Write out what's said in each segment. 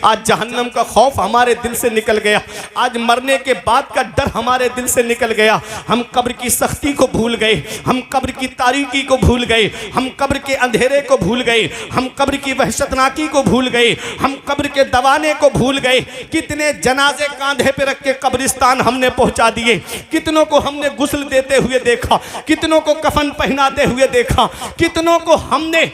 आज जहन्नम का खौफ हमारे दिल से निकल गया, आज मरने के बाद का डर हमारे दिल से निकल गया। हम कब्र की सख्ती को भूल गए, हम कब्र की तारीकी को भूल गए, हम कब्र के अंधेरे को भूल गए, हम कब्र की वहशतनाकी को भूल गए, हम कब्र के दबाने को भूल गए। कितने जनाजे कांधे पे रख के कब्रिस्तान हमने पहुंचा दिए, कितनों को हमने गुस्ल देते हुए देखा, कितनों को कफन पहनाते हुए देखा, कितनों को हमने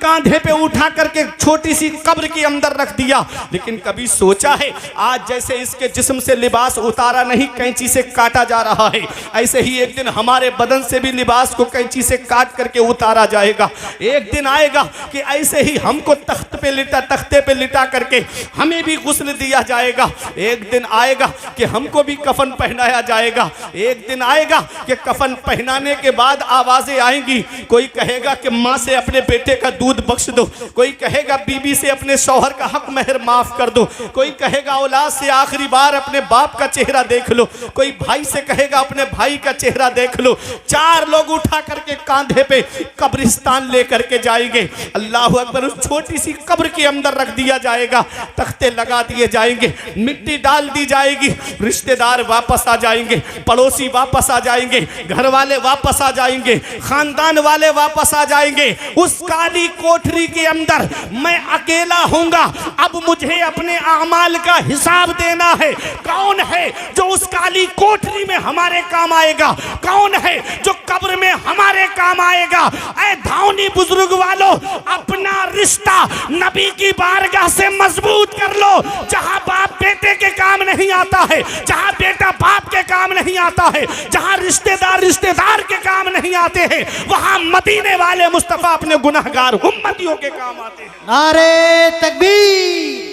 कांधे पे उठा करके छोटी सी कब्र के अंदर रख दिया। लेकिन कभी सोचा है आज जैसे इसके जिस्म से लिबास उतारा नहीं कैंची से काटा जा रहा है, ऐसे ही एक दिन हमारे बदन से भी लिबास को कैंची से काट करके उतारा जाएगा। एक दिन आएगा कि ऐसे ही हमको तख्ते पे लिटा करके हमें भी गुस्ल दिया जाएगा। एक दिन आएगा कि हमको भी कफन पहनाया जाएगा। एक दिन आएगा कि कफन पहनाने के बाद आवाजें आएंगी, कोई कहेगा कि माँ से अपने बेटे का दूध बख्श दो, कोई कहेगा बीबी से अपने शौहर का हक मेहर माफ कर दो, कोई कहेगा औलाद से आखिरी बार अपने बाप का चेहरा देख लो, कोई भाई से कहेगा अपने भाई का चेहरा देख लो। चार लोग उठा करके कांधे पे कब्रिस्तान लेकर के जाएंगे। अल्लाह अकबर। उस छोटी सी कब्र के अंदर रख दिया जाएगा, तख्ते लगा दिए जाएंगे, मिट्टी डाल दी जाएगी, रिश्तेदार वापस आ जाएंगे, पड़ोसी वापस आ जाएंगे, घर वाले वापस आ जाएंगे, खानदान वाले वापस आ जाएंगे। उस काली कोठरी के अंदर मैं अकेला होऊंगा। अब मुझे अपने अमाल का हिसाब देना है। कौन है जो उस काली कोठरी में हमारे काम आएगा? कौन है जो कब्र में हमारे काम आएगा? ऐ धावनी बुजुर्ग वालों, अपना रिश्ता नबी की बारगाह से मजबूत कर लो। जहां बाप बेटे के काम नहीं आता है, जहां बेटा बाप के काम नहीं आता है, जहां रिश्तेदार के काम नहीं आते हैं, वहां मदीने वाले मुस्तफा अपने गुनाहगार उम्मतियों के काम आते हैं। नारे तकबीर,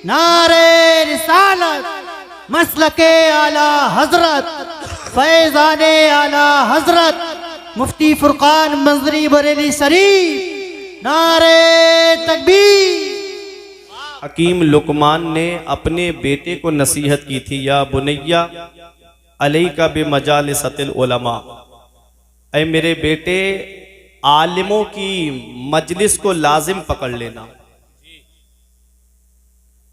नारे रिसालत, मसलके आला हजरत, फैजाने आला हजरत मुफ्ती फुरकान मंजरी बरेली शरीफ। नारे तकबीर। हकीम लुकमान ने अपने बेटे को नसीहत की थी, या बुनैया अलैका बिमजालिसतिल उलमा, ऐ मेरे बेटे आलिमों की मजलिस को लाजिम पकड़ लेना।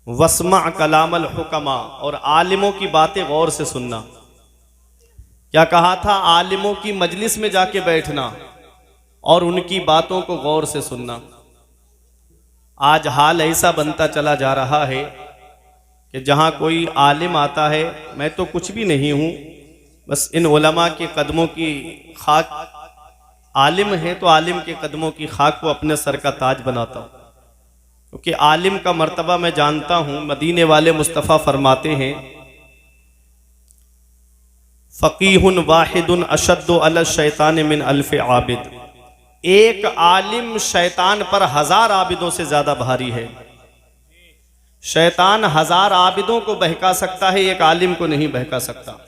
वस्मा कलामल हुकमा, और आलिमों की बातें गौर से सुनना। क्या कहा था? आलिमों की मजलिस में जाके बैठना और उनकी बातों को गौर से सुनना। आज हाल ऐसा बनता चला जा रहा है कि जहाँ कोई आलिम आता है, मैं तो कुछ भी नहीं हूँ, बस इन उलमा के कदमों की खाक, आलिम है तो आलिम के कदमों की खाक को अपने सर का ताज बनाता हूँ, क्योंकि आलिम का मर्तबा मैं जानता हूँ। मदीने वाले मुस्तफ़ा फरमाते हैं, फ़क़ीहुन वाहिदुन अशद्दु अला शैतान मिन अल्फ़ आबिद। एक आलिम शैतान पर 1000 आबिदों से ज्यादा भारी है। शैतान 1000 आबिदों को बहका सकता है, एक आलिम को नहीं बहका सकता।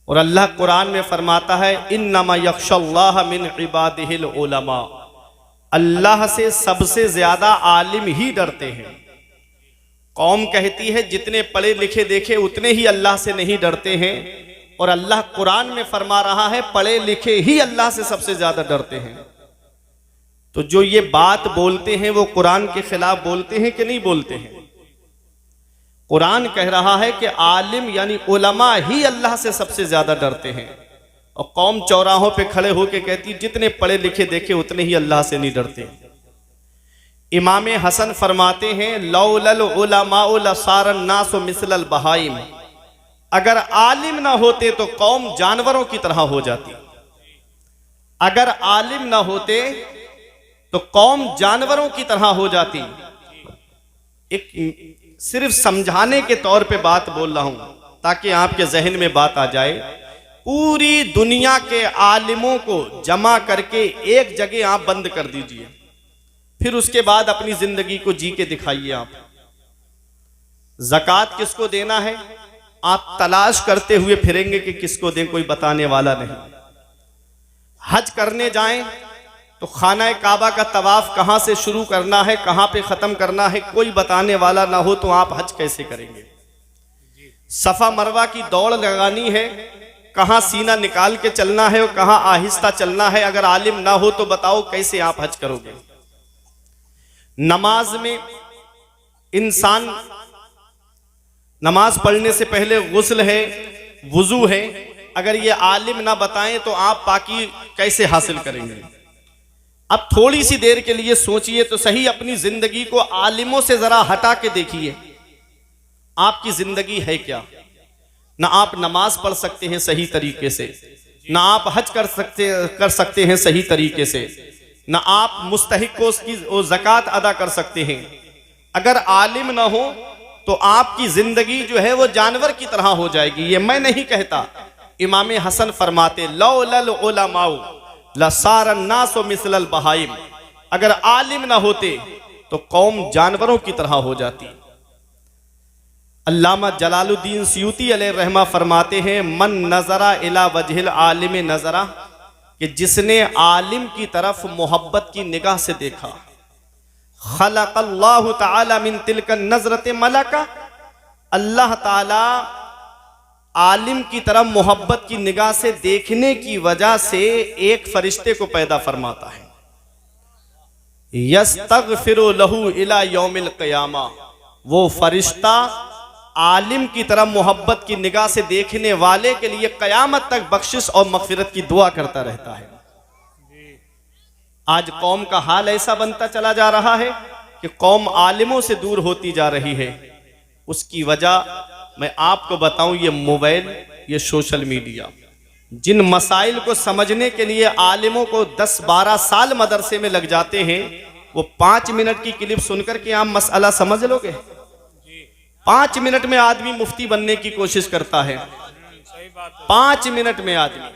और अल्लाह कुरान में फरमाता है, इन्नमा यख्शल्लाह मिन इबादिहिल उलमा, अल्लाह से सबसे ज्यादा आलिम ही डरते हैं। कौम कहती है जितने पढ़े लिखे देखे उतने ही अल्लाह से नहीं डरते हैं, और अल्लाह कुरान में फरमा रहा है पढ़े लिखे ही अल्लाह से सबसे ज्यादा डरते हैं। तो जो ये बात बोलते हैं वो कुरान के खिलाफ बोलते हैं कि नहीं बोलते हैं? कुरान कह रहा है कि आलिम यानी उलमा ही अल्लाह से सबसे ज्यादा डरते हैं, और कौम चौराहों पे खड़े होकर कहती जितने पढ़े लिखे देखे उतने ही अल्लाह से नहीं डरते। इमाम हसन फरमाते हैं, लौलल उलमाउ लसारन नासु मिसलल बहाइम, अगर आलिम ना होते तो कौम जानवरों की तरह हो जाती। अगर आलिम ना होते तो कौम जानवरों की तरह हो जाती। एक सिर्फ समझाने के तौर पे बात बोल रहा हूं ताकि आपके जहन में बात आ जाए। पूरी दुनिया के आलिमों को जमा करके एक जगह आप बंद कर दीजिए, फिर उसके बाद अपनी जिंदगी को जी के दिखाइए। आप ज़कात किसको देना है आप तलाश करते हुए फिरेंगे कि किसको दें, कोई बताने वाला नहीं। हज करने जाएं तो खाना काबा का तवाफ कहां से शुरू करना है, कहां पे खत्म करना है, कोई बताने वाला ना हो तो आप हज कैसे करेंगे? सफा मरवा की दौड़ लगानी है, कहां सीना निकाल के चलना है और कहां आहिस्ता चलना है, अगर आलिम ना हो तो बताओ कैसे आप हज करोगे? नमाज में इंसान नमाज पढ़ने से पहले गुस्ल है, वुजू है, अगर ये आलिम ना बताएं तो आप पाकी कैसे हासिल करेंगे? अब थोड़ी सी देर के लिए सोचिए तो सही, अपनी जिंदगी को आलिमों से जरा हटा के देखिए, आपकी जिंदगी है क्या? ना आप नमाज पढ़ सकते हैं सही तरीके से, ना आप हज कर सकते हैं सही तरीके से, ना आप मुस्तहिक को उसकी ज़कात अदा कर सकते हैं। अगर आलिम ना हो तो आपकी जिंदगी जो है वो जानवर की तरह हो जाएगी। ये मैं नहीं कहता, इमाम हसन फरमाते लौलल उलमाउ लसारन नासो मिसलल बहाइम, अगर आलिम ना होते तो कौम जानवरों की तरह हो जाती। अल्लामा जलालुद्दीन सयूती अलैहि रहमा फरमाते हैं मन नजरा इला वजहिल आलिम नजरा, कि जिसने आलिम की तरफ मोहब्बत की निगाह से देखा, खलक़ल्लाहु तआला मिन तिलका नजरत मलका, अल्लाह ताला आलिम की तरफ मोहब्बत की निगाह से देखने की वजह से एक फरिश्ते को पैदा फरमाता है, यस्तगफिरु लहू इला यौमिल क़ियामा, वो फरिश्ता आलिम की तरफ मोहब्बत की निगाह से देखने वाले के लिए कयामत तक बख्शिश और मगफिरत की दुआ करता रहता है। आज कौम का हाल ऐसा बनता चला जा रहा है कि कौम आलिमों से दूर होती जा रही है। उसकी वजह मैं आपको बताऊं, ये मोबाइल, ये सोशल मीडिया, जिन मसाइल को समझने के लिए आलिमों को 10-12 साल मदरसे में लग जाते हैं, वो 5 मिनट की क्लिप सुनकर के आप मसला समझ लोगे? 5 मिनट में आदमी मुफ्ती बनने की कोशिश करता है, 5 मिनट में आदमी।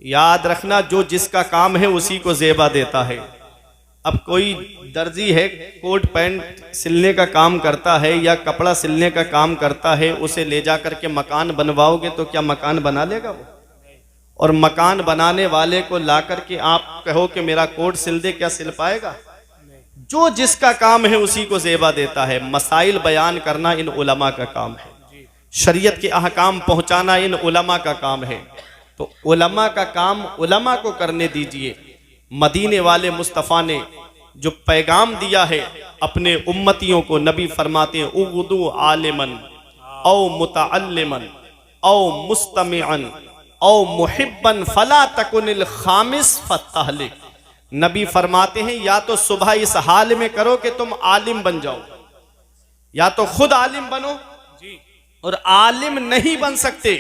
याद रखना, जो जिसका काम है उसी को जेबा देता है। अब कोई दर्जी है, कोट पैंट सिलने का काम करता है या कपड़ा सिलने का काम करता है, उसे ले जा करके मकान बनवाओगे तो क्या मकान बना लेगा वो? और मकान बनाने वाले को ला करके आप कहो कि मेरा कोट सिल दे, क्या सिल पाएगा? जो जिसका काम है उसी को जेबा देता है। मसाइल बयान करना इन उलमा का काम है, शरीयत के अहकाम पहुंचाना इन उलमा का काम है। तो उलमा का काम उलमा को करने दीजिए। मदीने वाले मुस्तफ़ा ने जो पैगाम दिया है अपने उम्मतियों को, नबी फरमाते हैं उगदू आलिमन औ मुतअल्लिमन औ मुस्तमिअन औ मुहिब्बन फला तकुनिल खामिस फतहलिक। नबी फरमाते हैं या तो सुबह इस हाल में करो कि तुम आलिम बन जाओ, या तो खुद आलिम बनो, और आलिम नहीं बन सकते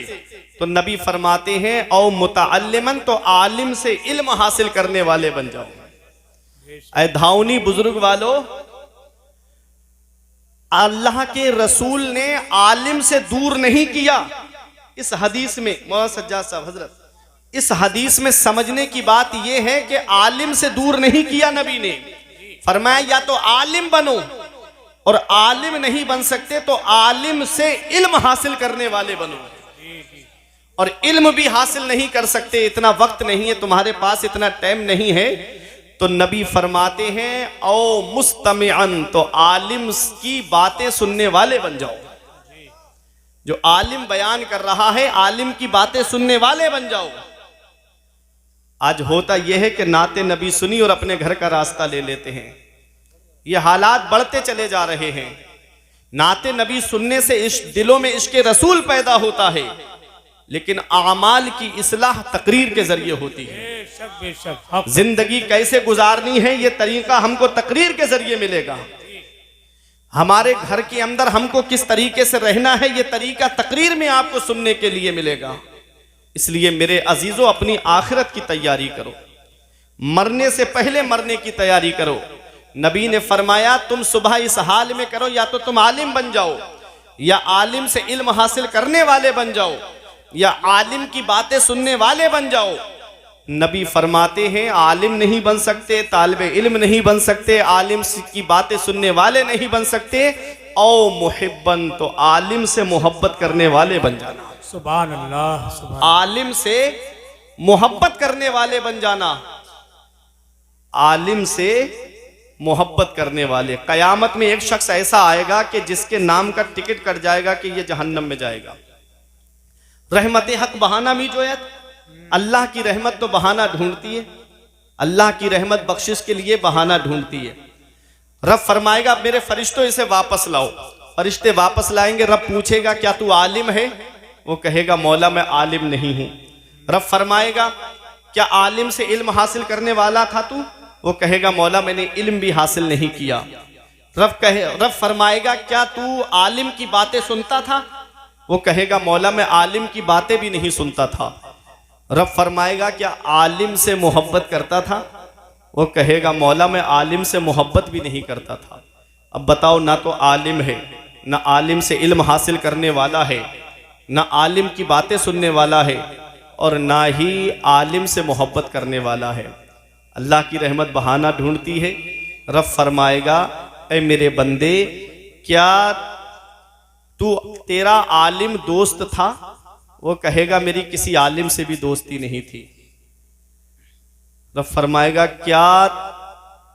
तो नबी फरमाते हैं औ मुतअल्लिमन, तो आलिम से इल्म हासिल करने वाले बन जाओ। ऐ धाउनी बुजुर्ग वालों, अल्लाह के रसूल ने आलिम से दूर नहीं किया। इस हदीस में मौलाना सज्जाद साहब हजरत, इस हदीस में समझने की बात यह है कि आलिम से दूर नहीं किया नबी ने। फरमाया या तो आलिम बनो, और आलिम नहीं बन सकते तो आलिम से इल्म हासिल करने वाले बनो। और इल्म भी हासिल नहीं कर सकते, इतना वक्त नहीं है तुम्हारे पास, इतना टाइम नहीं है, तो नबी फरमाते हैं औ मुस्तमिअन, तो आलिम की बातें सुनने वाले बन जाओ। जो आलिम बयान कर रहा है, आलिम की बातें सुनने वाले बन जाओ। आज होता यह है कि नाते नबी सुनी और अपने घर का रास्ता ले लेते हैं। ये हालात बढ़ते चले जा रहे हैं। नाते नबी सुनने से दिलों में इश्क़ रसूल पैदा होता है, लेकिन आमाल की इस्लाह तकरीर के जरिए होती है। जिंदगी कैसे गुजारनी है ये तरीका हमको तकरीर के जरिए मिलेगा। हमारे घर के अंदर हमको किस तरीके से रहना है ये तरीका तकरीर में आपको सुनने के लिए मिलेगा। इसलिए मेरे अजीजों, अपनी आखिरत की तैयारी करो, मरने से पहले मरने की तैयारी करो। नबी ने फरमाया तुम सुबह इस हाल में करो, या तो तुम आलिम बन जाओ, या आलिम से इल्म हासिल करने वाले बन जाओ, या आलिम की बातें सुनने वाले बन जाओ। नबी फरमाते हैं आलिम नहीं बन सकते, तालिबे इल्म नहीं बन सकते, आलिम की बातें सुनने वाले नहीं बन सकते, औ मुहिब्बन, तो आलिम से मोहब्बत करने वाले बन जाना। सुभान अल्लाह, सुभान। आलिम से मोहब्बत करने वाले बन जाना, आलिम से मोहब्बत करने वाले। कयामत में एक शख्स ऐसा आएगा कि जिसके नाम का टिकट कट जाएगा कि ये जहन्नम में जाएगा। रहमत हक बहाना मी जोयत, अल्लाह की रहमत तो बहाना ढूंढती है, अल्लाह की रहमत बख्शिश के लिए बहाना ढूंढती है। रब फरमाएगा मेरे फरिश्तों इसे वापस लाओ। फरिश्ते वापस लाएंगे। रब पूछेगा क्या तू आलिम है? वो कहेगा मौला मैं आलिम नहीं हूं। रब फरमाएगा क्या आलिम से इल्म हासिल करने वाला था तू? वो कहेगा मौला मैंने इल्म भी हासिल नहीं किया। रब फरमाएगा क्या तू आलिम की बातें सुनता था? वो कहेगा मौला मैं आलिम की बातें भी नहीं सुनता था। रब फरमाएगा क्या आलिम से मोहब्बत करता था? वो कहेगा मौला मैं आलिम से मोहब्बत भी नहीं करता था। अब बताओ, ना तो आलिम है, ना आलिम से इल्म हासिल करने वाला है, ना आलिम की बातें सुनने वाला है, और ना ही आलिम से मोहब्बत करने वाला है। अल्लाह की रहमत बहाना ढूंढती है। रब फरमाएगा ऐ मेरे बंदे, क्या तेरा आलिम दोस्त था? वो कहेगा मेरी किसी आलिम से भी दोस्ती नहीं थी। रब फरमाएगा क्या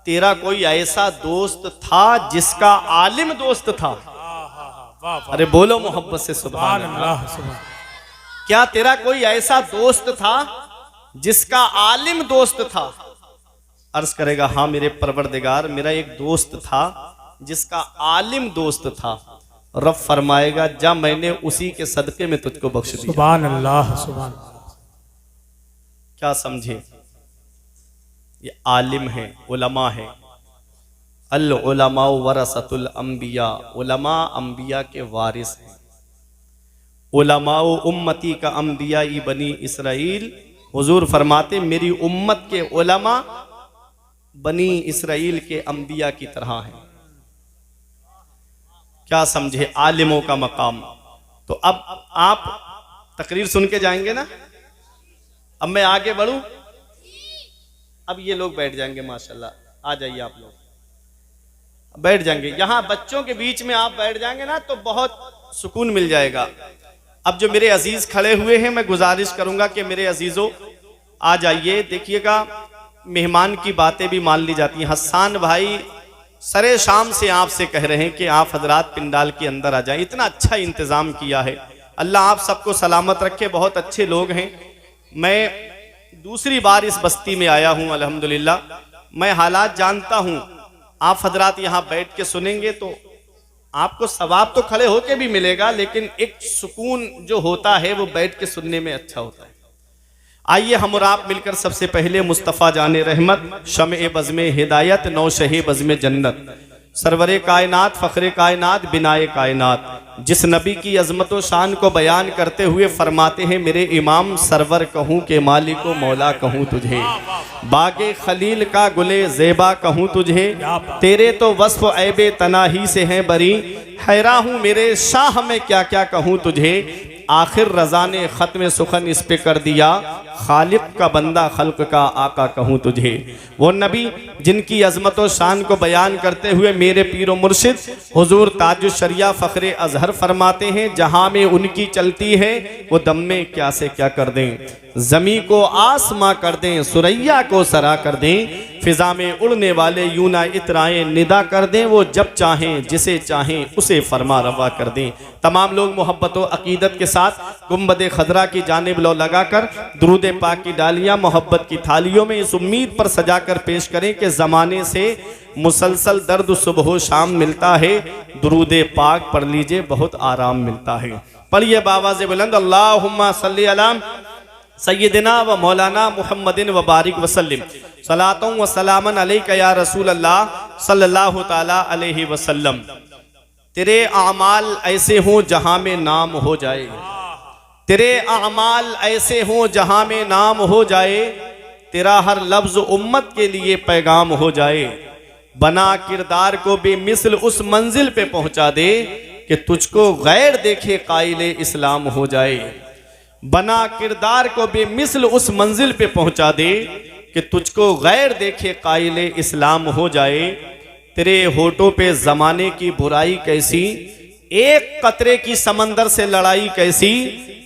तेरा कोई ऐसा दोस्त था जिसका आलिम दोस्त था? वाह वाह अरे बोलो मोहब्बत से सुभान अल्लाह। क्या तेरा कोई ऐसा दोस्त था जिसका आलिम दोस्त था? अर्ज करेगा हाँ मेरे परवरदिगार, मेरा एक दोस्त था जिसका आलिम दोस्त था। रब फरमाएगा जा मैंने उसी के सदके में तुझको बख्श दिया। सुभान अल्लाह सुभान। क्या समझे? ये आलिम है, उलमा है। अल उलमा वरसतुल अंबिया, उलमा अंबिया के वारिस हैं। उलमा उम्मती का अंबिया ई बनी इसराइल। हुजूर फरमाते मेरी उम्मत के उलमा बनी इसराइल के अंबिया की तरह हैं। क्या समझे? आलिमों का मकाम। तो अब आप तकरीर सुन के जाएंगे ना? अब मैं आगे बढ़ूं? अब ये लोग बैठ जाएंगे माशाल्लाह। आ जाइए आप लोग बैठ जाएंगे। यहां बच्चों के बीच में आप बैठ जाएंगे ना तो बहुत सुकून मिल जाएगा। अब जो मेरे अजीज खड़े हुए हैं, मैं गुजारिश करूंगा कि मेरे अजीजों आ जाइए। देखिएगा मेहमान की बातें भी मान ली जाती हैं। हसन भाई सरे शाम से आपसे कह रहे हैं कि आप हजरात पिंडाल के अंदर आ जाएं। इतना अच्छा इंतजाम किया है। अल्लाह आप सबको सलामत रखे। बहुत अच्छे लोग हैं। मैं दूसरी बार इस बस्ती में आया हूं अल्हम्दुलिल्लाह। मैं हालात जानता हूं। आप हजरात यहाँ बैठ के सुनेंगे तो आपको सवाब तो खड़े होके भी मिलेगा, लेकिन एक सुकून जो होता है वो बैठ के सुनने में अच्छा होता है। आइए हम और आप मिलकर सबसे पहले मुस्तफ़ा जाने रहमत, शम्ए बज़्मे हिदायत, नौशहे बज़्मे जन्नत, सरवरे कायनात, फ़ख्रे कायनात, बिनाए कायनात, जिस नबी की अज़मत व शान को बयान करते हुए फरमाते हैं मेरे इमाम सरवर कहूँ के मालिक व मौला कहूँ तुझे, बागे खलील का गुले ज़ेबा कहूँ तुझे, तेरे तो वस्फ़ ऐबे तनाही से हैं बरी, हैरा हूँ मेरे शाह में क्या क्या कहूँ तुझे, आखिर रज़ा ने ख़त्म सुखन इस पे कर दिया, खालिक का बंदा खल्क का आका कहूँ तुझे। वो नबी जिनकी अज़मत व शान को बयान करते हुए मेरे पीरो मुर्शिद हुजूर ताजुश शरिया फ़ख्रे अज़हर फरमाते हैं जहाँ में उनकी चलती है वो दम में क्या से क्या कर दें, ज़मी को आसमां कर दें, सुरैया को सरा कर दें, फिज़ा में उड़ने वाले यूना इतराएं निदा कर दें, वो जब चाहें जिसे चाहें उसे फरमा रवा कर दें। तमाम लोग मोहब्बत व अकीदत के साथ गुंबद खदरा की जानिब लो लगाकर दुरूद पाक की डालियाँ मोहब्बत की थालियों में इस उम्मीद पर सजा कर पेश करें कि ज़माने से मुसलसल दर्द सुबह शाम मिलता है, दुरूद पाक पढ़ लीजिए बहुत आराम मिलता है। पढ़िए बावाज़ बुलंद अल्लाहुम्मा सल्ली अला सय्यदिना व मौलाना मुहम्मदिन व बारिक वसल्लिम सलातों व सलामन अलैका या रसूल अल्लाह सल्लल्लाहु ताला अलैहि वसल्लम। तेरे आमाल ऐसे हों जहां में नाम हो जाए, तेरे आमाल ऐसे हों जहां में नाम हो जाए, तेरा हर लफ्ज उम्मत के लिए पैगाम हो जाए, बना किरदार को बेमिसल उस मंजिल पे पहुंचा दे कि तुझको गैर देखे काइले इस्लाम हो जाए, बना किरदार को बेमिसल उस मंजिल पे पहुंचा दे कि तुझको गैर देखे काइले इस्लाम हो जाए। तेरे होठों पे जमाने की बुराई कैसी, एक कतरे की समंदर से लड़ाई कैसी,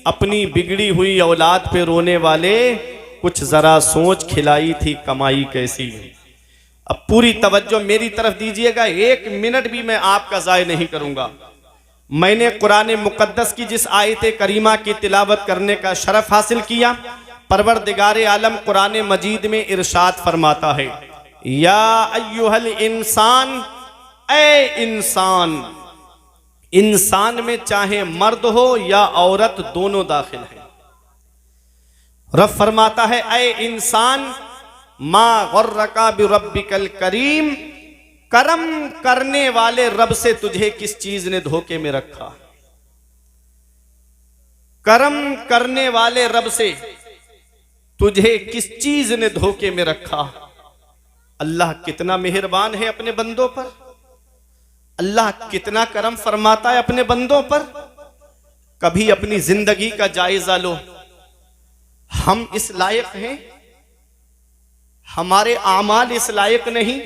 अपनी बिगड़ी हुई औलाद पे रोने वाले कुछ जरा सोच खिलाई थी कमाई कैसी। अब पूरी तवज्जो मेरी तरफ दीजिएगा, एक मिनट भी मैं आपका ज़ाय नहीं करूंगा। मैंने कुरान मुकद्दस की जिस आयत करीमा की तिलावत करने का शरफ हासिल किया, परवरदिगार आलम कुरान मजीद में इरशाद फरमाता है या अय्युहल इंसान ऐ इंसान, इंसान में चाहे मर्द हो या औरत दोनों दाखिल है। रब फरमाता है ऐ इंसान मा गर्रका बिरब्बिकल करीम, करम करने वाले रब से तुझे किस चीज ने धोखे में रखा। करम करने वाले रब से तुझे किस चीज ने धोखे में रखा। अल्लाह कितना मेहरबान है अपने बंदों पर, अल्लाह कितना करम फरमाता है अपने बंदों पर। कभी अपनी जिंदगी का जायजा लो, हम इस लायक हैं, हमारे आमाल इस लायक नहीं,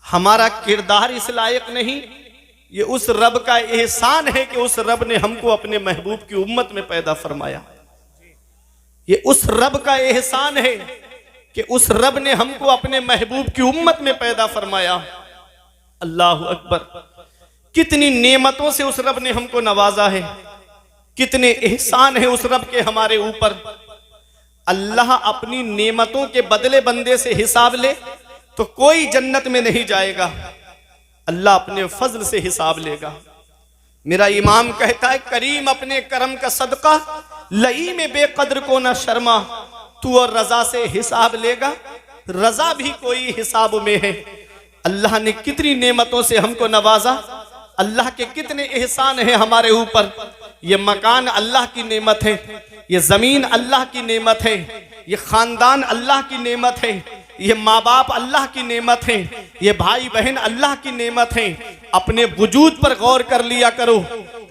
हमारा किरदार इस लायक नहीं। ये उस रब का एहसान है कि उस रब ने हमको अपने महबूब की उम्मत में पैदा फरमाया। ये उस रब का एहसान है कि उस रब ने हमको अपने महबूब की उम्मत में पैदा फरमाया। अल्लाह अकबर, कितनी नेमतों से उस रब ने हमको नवाजा है, कितने एहसान है उस रब के हमारे ऊपर। अल्लाह अपनी नेमतों के बदले बंदे से हिसाब ले तो कोई जन्नत में नहीं जाएगा, अल्लाह अपने फजल से हिसाब लेगा। मेरा इमाम कहता है करीम अपने करम का सदका लई में बेकद्र को ना शर्मा, तू और रजा से हिसाब लेगा, रजा भी कोई हिसाब में है। अल्लाह ने कितनी नेमतों से हमको नवाजा, अल्लाह के कितने एहसान हैं हमारे ऊपर। ये मकान अल्लाह की नेमत है, ये जमीन अल्लाह की नेमत है, ये खानदान अल्लाह की नेमत है, ये माँ बाप अल्लाह की नेमत है, ये भाई बहन अल्लाह की नेमत है। अपने वजूद पर गौर कर लिया करो।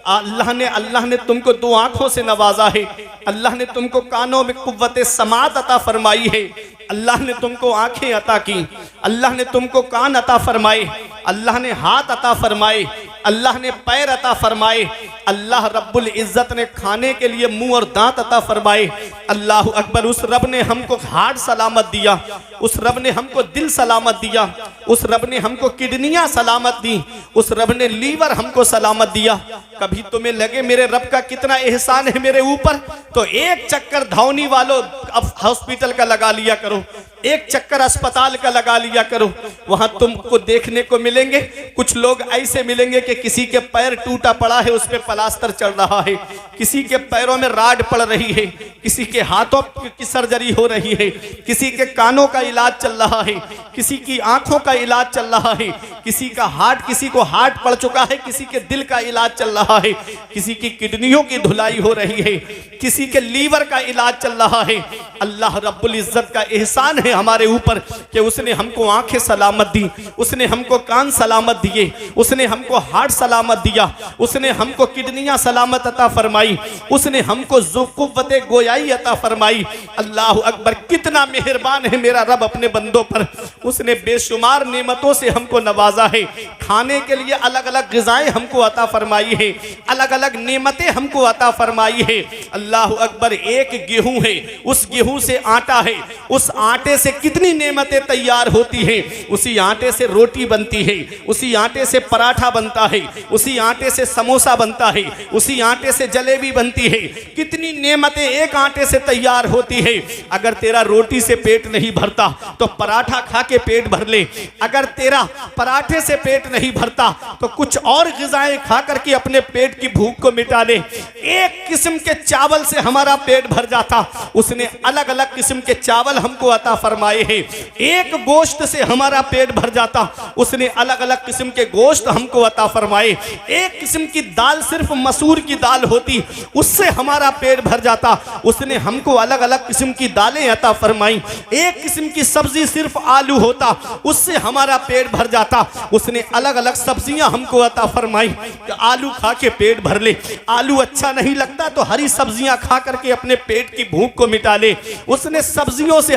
अल्लाह ने तुमको दो आंखों से नवाजा है, अल्लाह ने तुमको कानों में कुव्वत समात अता फरमाई है, अल्लाह ने तुमको आंखें अता की, अल्लाह ने तुमको कान अता फरमाए, अल्लाह ने हाथ अता फरमाए, अल्लाह ने पैर अता फरमाए, अल्लाह रब्बुल इज्जत ने खाने के लिए मुंह और दांत अता फरमाए। अल्लाह अकबर, उस रब ने हमको हार्ट सलामत दिया, उस रब ने हमको दिल सलामत दिया, उस रब ने हमको किडनियां सलामत दी, उस रब ने लीवर हमको सलामत दिया। कभी तुम्हें लगे मेरे रब का कितना एहसान है मेरे ऊपर, तो एक चक्कर धौनी वालों अब हॉस्पिटल का लगा लिया करो, एक चक्कर अस्पताल का लगा लिया करो, वहां तुमको देखने को मिलेंगे कुछ लोग ऐसे मिलेंगे कि किसी के पैर टूटा पड़ा है, उस पे प्लास्टर चल रहा है, किसी के पैरों में राड पड़ रही है, किसी के हाथों की सर्जरी हो रही है, किसी के कानों का इलाज चल रहा है, किसी की आंखों का इलाज चल रहा है, किसी का हार्ट, किसी को हार्ट पड़ चुका है, किसी के दिल का इलाज चल रहा है, किसी की किडनियों की धुलाई हो रही है, किसी के लीवर का इलाज चल रहा है। अल्लाह रब्बुल इज्जत का एहसान है हमारे ऊपर कि उसने हमको आंखें सलामत दी, उसने हमको कान सलामत दिए, उसने हमको हार्ट सलामत दिया, उसने हमको किडनियां सलामत अता फरमाई, उसने हमको ज़ुक़्वत गोयाई अता फरमाई। अल्लाह अकबर, कितना मेहरबान है मेरा रब अपने बंदों पर। उसने बेशुमार नेमतों से हमको नवाजा है, खाने के लिए अलग अलग ग़िज़ाएं हमको अता फरमाई है, अलग अलग नेमतें हमको अता फरमाई है। अल्लाह अकबर, एक गेहूं है, उस गेहूं से आटा है, उस आटे से कितनी नेमतें तैयार होती हैं। उसी आटे से रोटी बनती है, उसी आटे से पराठा बनता है, उसी आटे से समोसा बनता है, उसी आटे से जलेबी बनती है। कितनी नेमतें एक आटे से तैयार होती है। अगर तेरा रोटी से पेट नहीं भरता तो पराठा खा के पेट भर ले, अगर तेरा पराठे से पेट नहीं भरता तो कुछ और ग़िज़ाएं खा करके अपने पेट की भूख को मिटा ले। एक किस्म के चावल से हमारा पेट भर जाता, उसने अलग अलग किस्म के चावल हमको अता फरमाए हैं। एक गोश्त से हमारा पेट भर जाता, उसने अलग अलग किस्म के गोश्त हमको अता फरमाए। एक किस्म की दाल, सिर्फ मसूर की दाल होती, उससे हमारा पेट भर जाता, उसने हमको अलग अलग किस्म की दालें अता फरमाई। एक किस्म की सब्जी सिर्फ आलू होता, उससे हमारा पेट भर जाता, उसने अलग अलग सब्जियां हमको अता फरमाई कि आलू खा के पेट भर ले। आलू अच्छा नहीं लगता तो हरी सब्जियां खा करके अपने पेट की भूख को मिटा ले। उसने सब्जियों से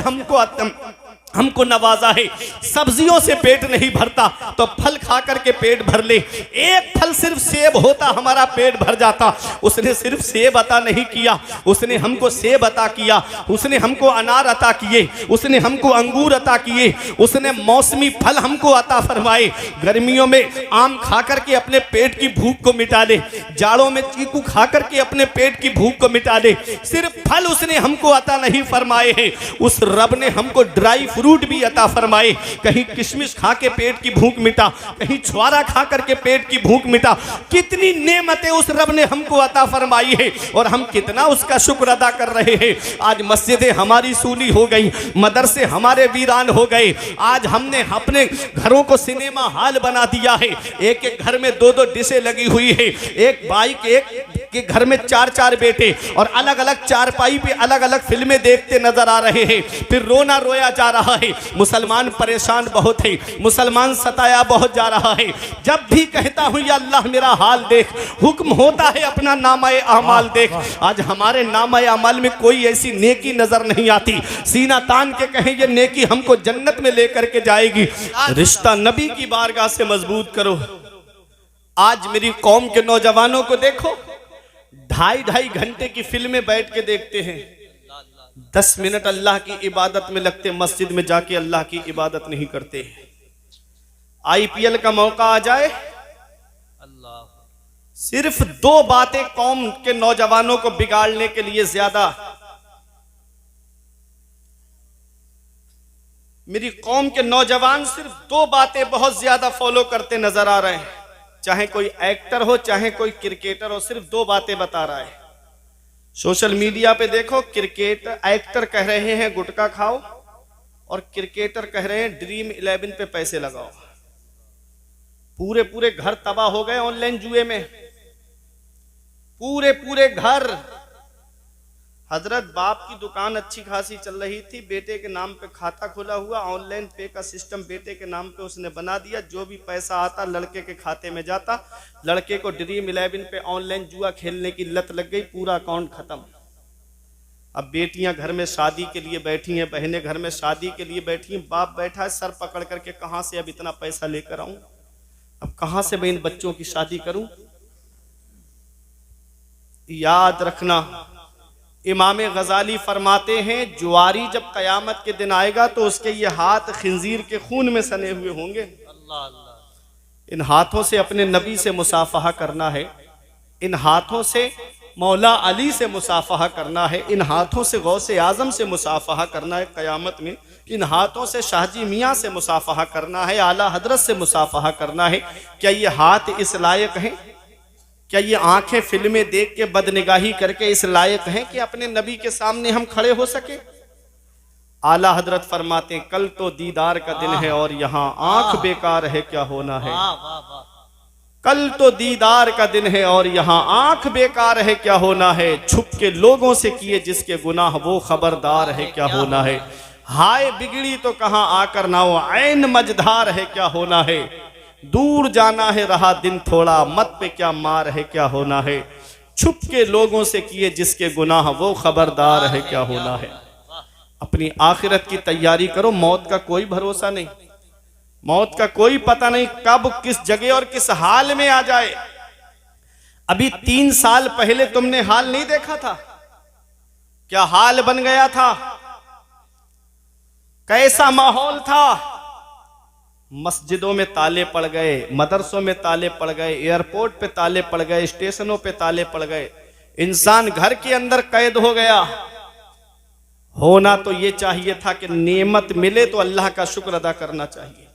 हमको नवाजा है। सब्जियों से पेट नहीं भरता तो फल खा करके पेट भर ले। एक फल सिर्फ सेब होता, हमारा पेट भर जाता, उसने सिर्फ सेब अता नहीं किया, उसने हमको सेब अता किया, उसने हमको अनार अता किए, उसने हमको अंगूर अता किए, उसने मौसमी फल हमको अता फरमाए। गर्मियों में आम खा करके अपने पेट की भूख को मिटा ले, जाड़ों में चीकू खा करके अपने पेट की भूख को मिटा ले। सिर्फ फल उसने हमको अता नहीं फरमाए हैं। उस रब ने हमको ड्राई फ्रूट भी अता फरमाए। कहीं किशमिश खा के पेट की भूख मिटा, कहीं छुआरा खा करके पेट की भूख मिटा। कितनी नेमतें उस रब ने हमको अता फरमाई है और हम कितना उसका शुक्र अदा कर रहे हैं। आज मस्जिदें हमारी सूनी हो गई, मदरसे हमारे वीरान हो गए। आज हमने अपने घरों को सिनेमा हॉल बना दिया है। एक एक घर में 2-2 डिशें लगी हुई है। एक भाई के घर में 4-4 बेटे और अलग अलग चारपाई पे अलग अलग फिल्में देखते नजर आ रहे हैं। फिर रोना रोया जा रहा है। मुसलमान परेशान बहुत है, मुसलमान सताया बहुत जा रहा है। जब भी कहता हूं या अल्लाह मेरा हाल देख, हुक्म होता है अपना नामाए अमाल देख। आज हमारे नामाए अमाल में कोई ऐसी नेकी नजर नहीं आती, सीना तान के कहें ये नेकी हमको जन्नत में लेकर के जाएगी। रिश्ता नबी की बारगाह से मजबूत करो। आज मेरी कौम के नौजवानों को देखो, 2.5 घंटे की फिल्में बैठ के देखते हैं, 10 मिनट अल्लाह की इबादत में लगते, मस्जिद में जाके अल्लाह की इबादत नहीं करते। IPL का मौका आ जाए, सिर्फ 2 बातें कौम के नौजवानों को बिगाड़ने के लिए ज्यादा। मेरी कौम के नौजवान सिर्फ 2 बातें बहुत ज्यादा फॉलो करते नजर आ रहे हैं। चाहे कोई एक्टर हो, चाहे कोई क्रिकेटर हो, सिर्फ 2 बातें बता रहा है। सोशल मीडिया पे देखो, एक्टर कह रहे हैं गुटखा खाओ और क्रिकेटर कह रहे हैं ड्रीम 11 पे पैसे लगाओ। पूरे घर तबाह हो गए ऑनलाइन जुए में, पूरे घर। हजरत बाप की दुकान अच्छी खासी चल रही थी, बेटे के नाम पे खाता खुला हुआ, ऑनलाइन पे का सिस्टम बेटे के नाम पे उसने बना दिया। जो भी पैसा आता लड़के के खाते में जाता, लड़के को ड्रीम 11 पे ऑनलाइन जुआ खेलने की लत लग गई, पूरा अकाउंट खत्म। अब बेटियां घर में शादी के लिए बैठी हैं, बहनें घर में शादी के लिए बैठी हैं, बाप बैठा है सर पकड़ करके, कहां से अब इतना पैसा लेकर आऊं, अब कहां से मैं इन बच्चों की शादी करूं। याद रखना, इमाम गजाली फरमाते हैं जुआरी जब कयामत के दिन आएगा तो उसके ये हाथ खिंजीर के खून में सने हुए होंगे। अल्लाह अल्लाह। इन हाथों से अपने नबी से मुसाफहा करना है, इन हाथों से मौला अली से मुसाफहा करना है, इन हाथों से गौसे आजम से मुसाफहा करना है कयामत में, इन हाथों से शाहजी मियाँ से मुसाफहा करना है, आला हजरत से मुसाफहा करना है। क्या ये हाथ इस लायक हैं, क्या ये आंखें फिल्में देख के बदनिगाही करके इस लायक हैं कि अपने नबी के सामने हम खड़े हो सके। आला हजरत फरमाते हैं कल तो दीदार का दिन है और यहाँ आंख बेकार है क्या होना है। कल तो दीदार का दिन है और यहाँ आंख बेकार है क्या होना है। छुप के लोगों से किए जिसके गुनाह वो खबरदार है क्या होना है। हाय बिगड़ी तो कहाँ आकर ना हो, ऐन मझधार है क्या होना है। दूर जाना है रहा दिन थोड़ा, मत पे क्या मार है क्या होना है। छुप के लोगों से किए जिसके गुनाह वो खबरदार है क्या होना है। अपनी आखिरत की तैयारी करो, मौत का कोई भरोसा नहीं, मौत का कोई पता नहीं कब किस जगह और किस हाल में आ जाए। अभी 3 साल पहले तुमने हाल नहीं देखा था, क्या हाल बन गया था, कैसा माहौल था। मस्जिदों में ताले पड़ गए, मदरसों में ताले पड़ गए, एयरपोर्ट पे ताले पड़ गए, स्टेशनों पे ताले पड़ गए, इंसान घर के अंदर कैद हो गया। होना तो ये चाहिए था कि नेमत मिले तो अल्लाह का शुक्र अदा करना चाहिए,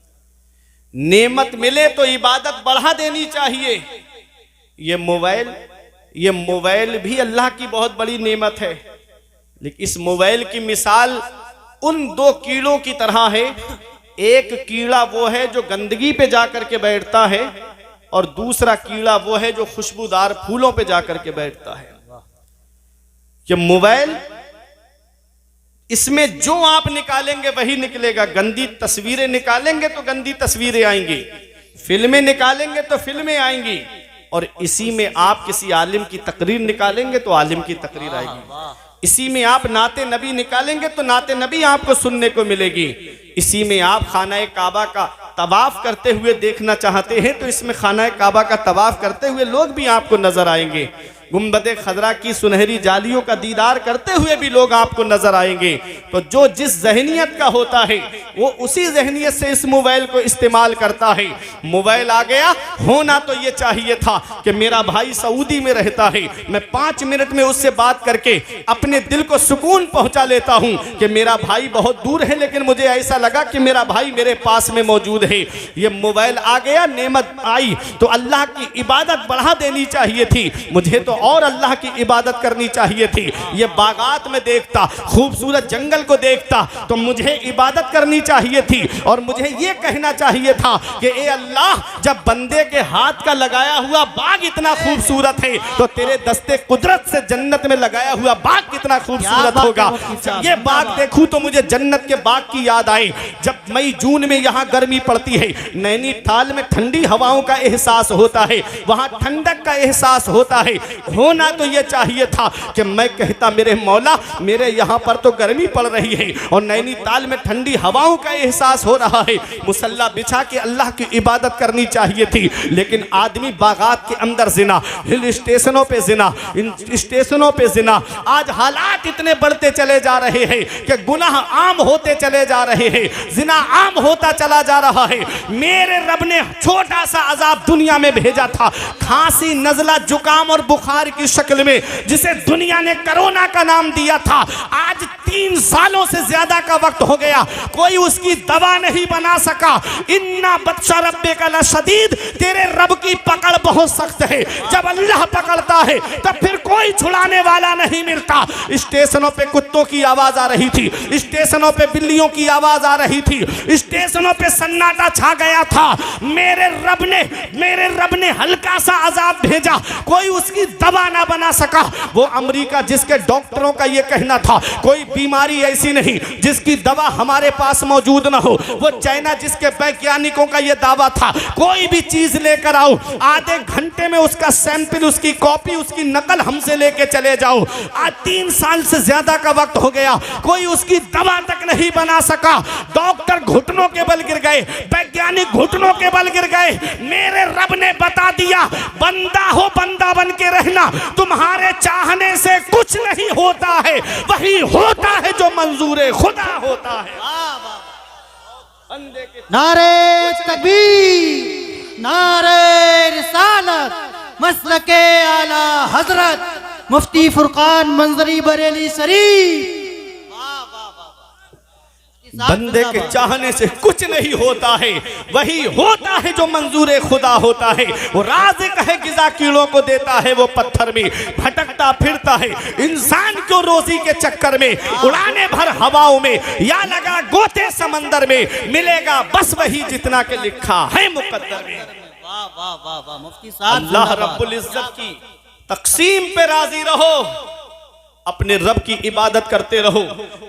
नेमत मिले तो इबादत बढ़ा देनी चाहिए। ये मोबाइल भी अल्लाह की बहुत बड़ी नेमत है, लेकिन इस मोबाइल की मिसाल उन 2 कीड़ों की तरह है। एक कीड़ा वो है जो गंदगी पे जाकर के बैठता है और दूसरा कीड़ा वो है जो खुशबूदार फूलों पे जाकर के बैठता है। ये मोबाइल, इसमें जो आप निकालेंगे वही निकलेगा। गंदी तस्वीरें निकालेंगे तो गंदी तस्वीरें आएंगी, फिल्में निकालेंगे तो फिल्में आएंगी, और इसी में आप किसी आलिम की तकरीर निकालेंगे तो आलिम की तकरीर आएगी। इसी में आप नाते नबी निकालेंगे तो नाते नबी आपको सुनने को मिलेगी। इसी में आप खाना काबा का तवाफ करते हुए देखना चाहते हैं तो इसमें खाना काबा का तवाफ करते हुए लोग भी आपको नजर आएंगे। गुंबद खजरा की सुनहरी जालियों का दीदार करते हुए भी लोग आपको नजर आएंगे। तो जो जिस जहनियत का होता है वो उसी जहनियत से इस मोबाइल को इस्तेमाल करता है। मोबाइल आ गया, होना तो ये चाहिए था कि मेरा भाई सऊदी में रहता है, मैं 5 मिनट में उससे बात करके अपने दिल को सुकून पहुंचा लेता हूं कि मेरा भाई बहुत दूर है लेकिन मुझे ऐसा लगा कि मेरा भाई मेरे पास में मौजूद है। ये मोबाइल आ गया, नेमत आई तो अल्लाह की इबादत बढ़ा देनी चाहिए थी, मुझे तो और अल्लाह की इबादत करनी चाहिए थी। ये बागात में देखता, खूबसूरत जंगल को देखता तो मुझे इबादत करनी चाहिए थी और मुझे ये कहना चाहिए था कि ए अल्लाह, जब बंदे के हाथ का लगाया हुआ बाग इतना खूबसूरत है तो तेरे दस्ते कुदरत से जन्नत में लगाया हुआ बाग कितना खूबसूरत होगा। ये बाग देखूं तो मुझे जन्नत के बाग की याद आई। जब मई जून में यहाँ गर्मी पड़ती है, नैनीताल में ठंडी हवाओं का एहसास होता है, वहाँ ठंडक का एहसास होता है। होना तो ये चाहिए था कि मैं कहता मेरे मौला, मेरे यहाँ पर तो गर्मी पड़ रही है और नैनीताल में ठंडी हवाओं का एहसास हो रहा है, मुसल्ला बिछा के अल्लाह की इबादत करनी चाहिए थी। लेकिन आदमी बागात के अंदर जिना, हिल स्टेशनों पे जिना, इन स्टेशनों पे जिना। आज हालात इतने बढ़ते चले जा रहे हैं कि गुनाह आम होते चले जा रहे हैं, जिना आम होता चला जा रहा है। मेरे रब ने छोटा सा अजाब दुनिया में भेजा था, खांसी, नजला, जुकाम और बुखार की शक्ल में, जिसे दुनिया ने कोरोना का नाम दिया था। आज 3 सालों से ज्यादा का वक्त हो गया, कोई उसकी दवा नहीं बना सका। इन्ना बत्शा रब्बे का लशदीद, तेरे रब की पकड़ बहुत सख्त है। जब अल्लाह पकड़ता है तब फिर कोई छुड़ाने वाला नहीं मिलता। स्टेशनों पे कुत्तों की आवाज आ रही थी, स्टेशनों पे बिल्लियों की आवाज आ रही थी, स्टेशनों पे सन्नाटा छा गया था। मेरे रब ने हल्का सा अजाब भेजा, कोई उसकी दवा ना बना सका। वो अमेरिका जिसके डॉक्टरों का ये कहना था कोई बीमारी ऐसी नहीं जिसकी दवा हमारे पास मौजूद ना हो, वो चाइना जिसके वैज्ञानिकों का ये दावा था कोई भी चीज लेकर आओ, आधे घंटे में उसका सैंपल, उसकी कॉपी, उसकी नकल हमसे लेके चले जाओ। आज 3 साल से ज्यादा का वक्त हो गया, कोई उसकी दवा तक नहीं बना सका। डॉक्टर घुटनों के बल गिर गए, वैज्ञानिक घुटनों के बल गिर गए। मेरे रब ने बता दिया, बंदा हो बंदा बन के रहना, तुम्हारे चाहने से कुछ नहीं होता है, वही होता है जो मंजूर खुदा होता है। नारे तकबीर, नारे रिसालत, मसलके आला हजरत मुफ्ती फुरकान मंजरी बरेली शरीफ। बंदे के चाहने से कुछ नहीं होता है, वही होता है जो मंजूर खुदा होता है। वो राज़िक है, गिज़ा कीड़ों को देता है, वो पत्थर में भटकता फिरता है। इंसान को रोजी के चक्कर में उड़ाने भर हवाओं में या लगा गोते समंदर में, मिलेगा बस वही जितना के लिखा है मुकद्दर में। वाह वाह वाह वाह मुफ्ती साहब, अल्लाह रब्बुल इज्जत की तकसीम पे राजी रहो, अपने रब की इबादत करते रहो।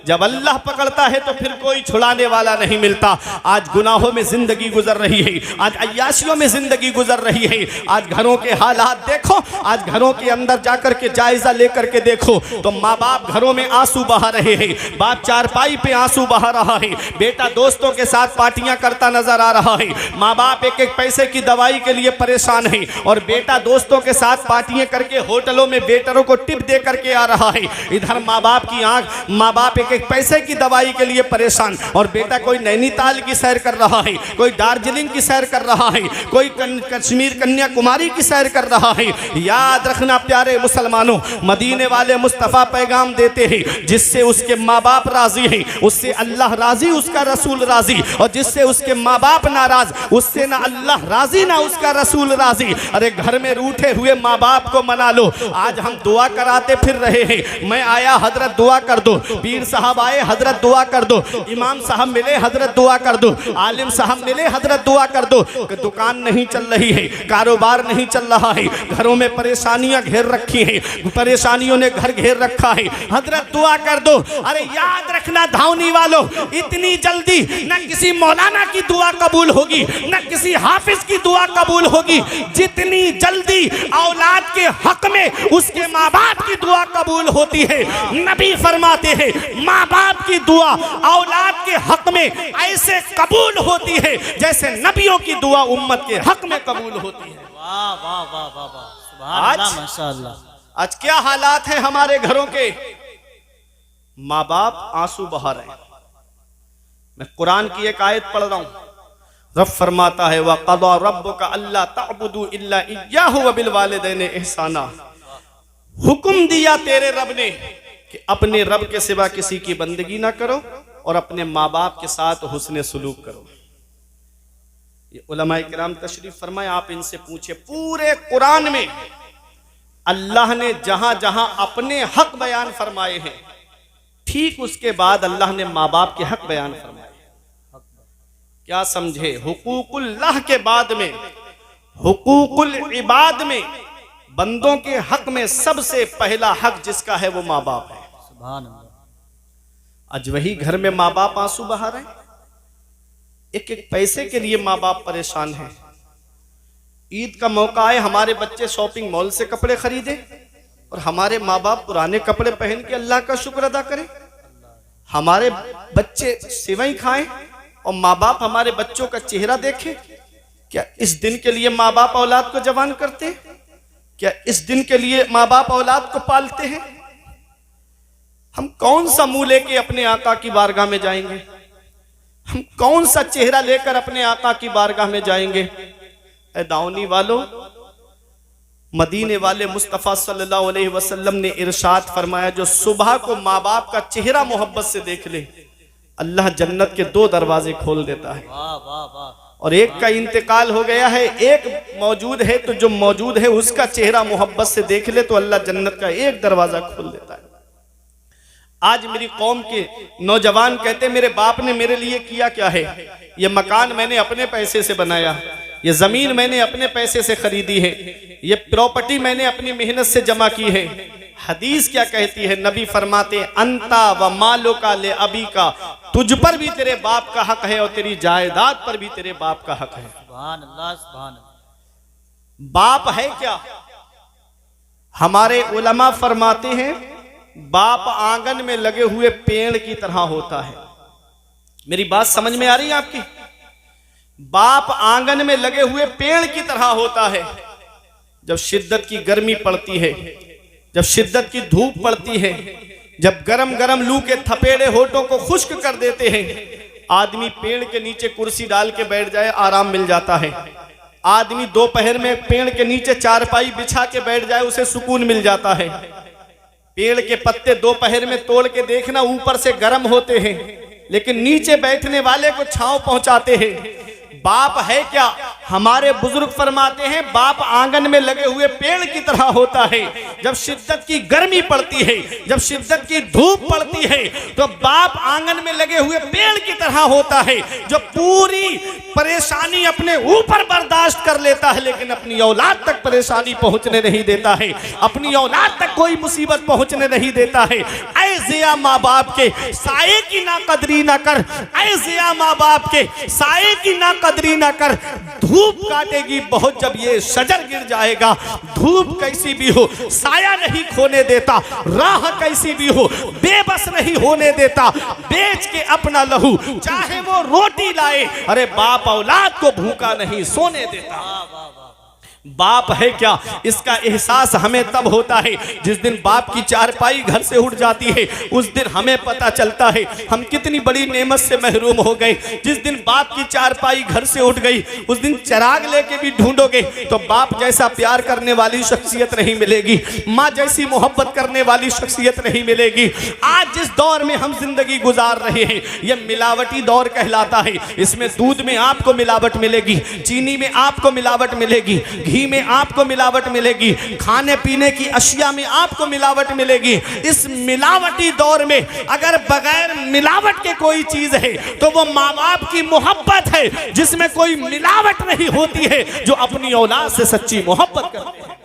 जब अल्लाह पकड़ता है तो फिर कोई छुड़ाने वाला नहीं मिलता। आज गुनाहों में जिंदगी गुजर रही है, आज अय्याशियों में जिंदगी गुजर रही है। आज घरों के हालात देखो, आज घरों के अंदर जाकर के जायजा लेकर के देखो तो माँ बाप घरों में आंसू बहा रहे हैं, बाप चारपाई पे आंसू बहा रहा है, बेटा दोस्तों के साथ पार्टियां करता नजर आ रहा है, माँ बाप एक एक पैसे की दवाई के लिए परेशान है और बेटा दोस्तों के साथ पार्टियां करके होटलों में वेटरों को टिप दे करके आ रहा है। इधर माँ बाप की आंख, माँ बाप एक एक पैसे की दवाई के लिए परेशान और बेटा कोई नैनीताल की सैर कर रहा है, कोई दार्जिलिंग की सैर कर रहा है, कोई कश्मीर कन्याकुमारी की सैर कर रहा है। याद रखना प्यारे मुसलमानों, मदीने वाले मुस्तफ़ा पैगाम देते हैं, जिससे उसके माँ बाप राजी हैं उससे अल्लाह राजी, उसका रसूल राजी, और जिससे उसके माँ बाप नाराज उससे ना अल्लाह राजी ना उसका रसूल राजी। अरे घर में रूठे हुए माँ बाप को मना लो। आज हम दुआ कराते फिर रहे हैं, मैं आया हजरत दुआ कर दो, पीर साहब आए हजरत दुआ कर दो, इमाम साहब मिले हजरत दुआ कर दो, आलिम साहब मिले हजरत दुआ कर दो। दुकान नहीं चल रही है, कारोबार नहीं चल रहा है, घरों में परेशानियां घेर रखी हैं, परेशानियों ने घर घेर रखा है, हजरत दुआ कर दो। अरे याद रखना धावनी वालों, इतनी जल्दी न किसी मौलाना की दुआ कबूल होगी न किसी हाफिज की दुआ कबूल होगी, जितनी जल्दी औलाद के हक में उसके माँ बाप की दुआ कबूल होती है। नबी फरमाते हैं माँ बाप की दुआ औलाद के हक में ऐसे कबूल होती है जैसे नबियों की दुआ उम्मत के हक में कबूल होती है। वाह वाह वाह वाह वाह, सुभान अल्लाह, माशाअल्लाह। आज क्या हालात हैं हमारे घरों के, माँ बाप आंसू बहा रहे हैं। मैं कुरान की एक आयत पढ़ रहा हूं, रब फरमाता है वक़ज़ा रब्बुका अल्ला तअबुदू इल्ला इय्याहु व बिल वालिदैनि इहसाना। हुक्म दिया तेरे रब ने कि अपने रब के सिवा किसी की बंदगी ना करो और अपने माँ बाप के साथ हुस्न सलूक करो। ये उलमाए किराम तशरीफ फरमाए, आप इनसे पूछे, पूरे कुरान में अल्लाह ने जहां जहां अपने हक बयान फरमाए हैं, ठीक उसके बाद अल्लाह ने माँ बाप के हक बयान फरमाए। क्या समझे? हुकूकुल्लाह के बाद में हुकूकुल इबाद में बंदों के हक में सबसे पहला हक जिसका है वो माँ बाप है। सुभान अल्लाह। आज वही घर में माँ बाप आंसू बहा रहे हैं, एक एक पैसे के लिए माँ बाप परेशान हैं। ईद का मौका आए, हमारे बच्चे शॉपिंग मॉल से कपड़े खरीदे और हमारे माँ बाप पुराने कपड़े पहन के अल्लाह का शुक्र अदा करें। हमारे बच्चे सेवई खाएं और माँ बाप हमारे बच्चों का चेहरा देखें। क्या इस दिन के लिए माँ बाप औलाद को जवान करते हैं? क्या इस दिन के लिए माँ बाप औलाद को पालते हैं? हम कौन सा मुंह लेके अपने आका की बारगाह में जाएंगे? हम कौन सा चेहरा लेकर अपने आका की बारगाह में जाएंगे? ऐ दाऊनी वालों, मदीने वाले मुस्तफ़ा सल्लल्लाहु अलैहि वसल्लम ने इरशाद फरमाया, जो सुबह को माँ बाप का चेहरा मोहब्बत से देख ले, अल्लाह जन्नत के 2 दरवाजे खोल देता है। वाह वाह वाह। और एक का इंतकाल हो गया है, एक मौजूद है, तो जो मौजूद है उसका चेहरा मोहब्बत से देख ले तो अल्लाह जन्नत का 1 दरवाजा खोल देता है। आज मेरी कौम के नौजवान कहते, मेरे बाप ने मेरे लिए किया क्या है? ये मकान मैंने अपने पैसे से बनाया, ये जमीन मैंने अपने पैसे से खरीदी है, ये प्रॉपर्टी मैंने अपनी मेहनत से जमा की है। हदीस क्या कहती है? नबी फरमाते, अंता व मालो का ले अबी का, तुझ पर भी तेरे बाप का हक है और तेरी जायदाद पर भी तेरे बाप का हक है। सुभान अल्लाह सुभान अल्लाह। बाप है क्या? हमारे उलमा फरमाते हैं, बाप आंगन में लगे हुए पेड़ की तरह होता है। मेरी बात समझ में आ रही है आपकी? बाप आंगन में लगे हुए पेड़ की तरह होता है। जब शिद्दत की गर्मी पड़ती है, जब शिद्दत की धूप पड़ती है, जब गरम गरम लू के थपेड़े होठों को खुश्क कर देते हैं, आदमी पेड़ के नीचे कुर्सी डाल के बैठ जाए, आराम मिल जाता है। आदमी दोपहर में पेड़ के नीचे चारपाई बिछा के बैठ जाए, उसे सुकून मिल जाता है। पेड़ के पत्ते दोपहर में तोड़ के देखना, ऊपर से गर्म होते हैं लेकिन नीचे बैठने वाले को छांव पहुंचाते हैं। बाप है क्या? हमारे बुजुर्ग फरमाते हैं, बाप आंगन में लगे हुए पेड़ की तरह होता है। जब शिद्दत की गर्मी पड़ती है, जब शिद्दत की धूप पड़ती है, तो बाप आंगन में लगे हुए पेड़ की तरह होता है, जो पूरी परेशानी अपने ऊपर बर्दाश्त कर लेता है लेकिन अपनी औलाद तक परेशानी पहुंचने नहीं देता है, अपनी औलाद तक कोई मुसीबत पहुंचने नहीं देता है। ऐ जिया माँ बाप के साये की ना कदरी ना कर, ऐ जिया माँ बाप के साये की ना कदरी ना कर। धूप काटेगी बहुत जब ये शजर गिर जाएगा। धूप कैसी भी हो साया नहीं खोने देता, राह कैसी भी हो बेबस नहीं होने देता। बेच के अपना लहू चाहे वो रोटी लाए, अरे बाप औलाद को भूखा नहीं सोने देता। बाप है क्या? इसका एहसास हमें तब होता है जिस दिन बाप की चारपाई घर से उठ जाती है। उस दिन हमें पता चलता है हम कितनी बड़ी नेमत से महरूम हो गए। जिस दिन बाप की चारपाई घर से उठ गई, उस दिन चिराग लेके भी ढूंढोगे तो बाप जैसा प्यार करने वाली शख्सियत नहीं मिलेगी, माँ जैसी मोहब्बत करने वाली शख्सियत नहीं मिलेगी। आज जिस दौर में हम जिंदगी गुजार रहे हैं, यह मिलावटी दौर कहलाता है। इसमें दूध में आपको मिलावट मिलेगी, चीनी में आपको मिलावट मिलेगी, घी में आपको मिलावट मिलेगी, खाने पीने की अशिया में आपको मिलावट मिलेगी। इस मिलावटी दौर में अगर बगैर मिलावट के कोई चीज है तो वो माँ बाप की मोहब्बत है, जिसमें कोई मिलावट नहीं होती है, जो अपनी औलाद से सच्ची मोहब्बत करते हैं।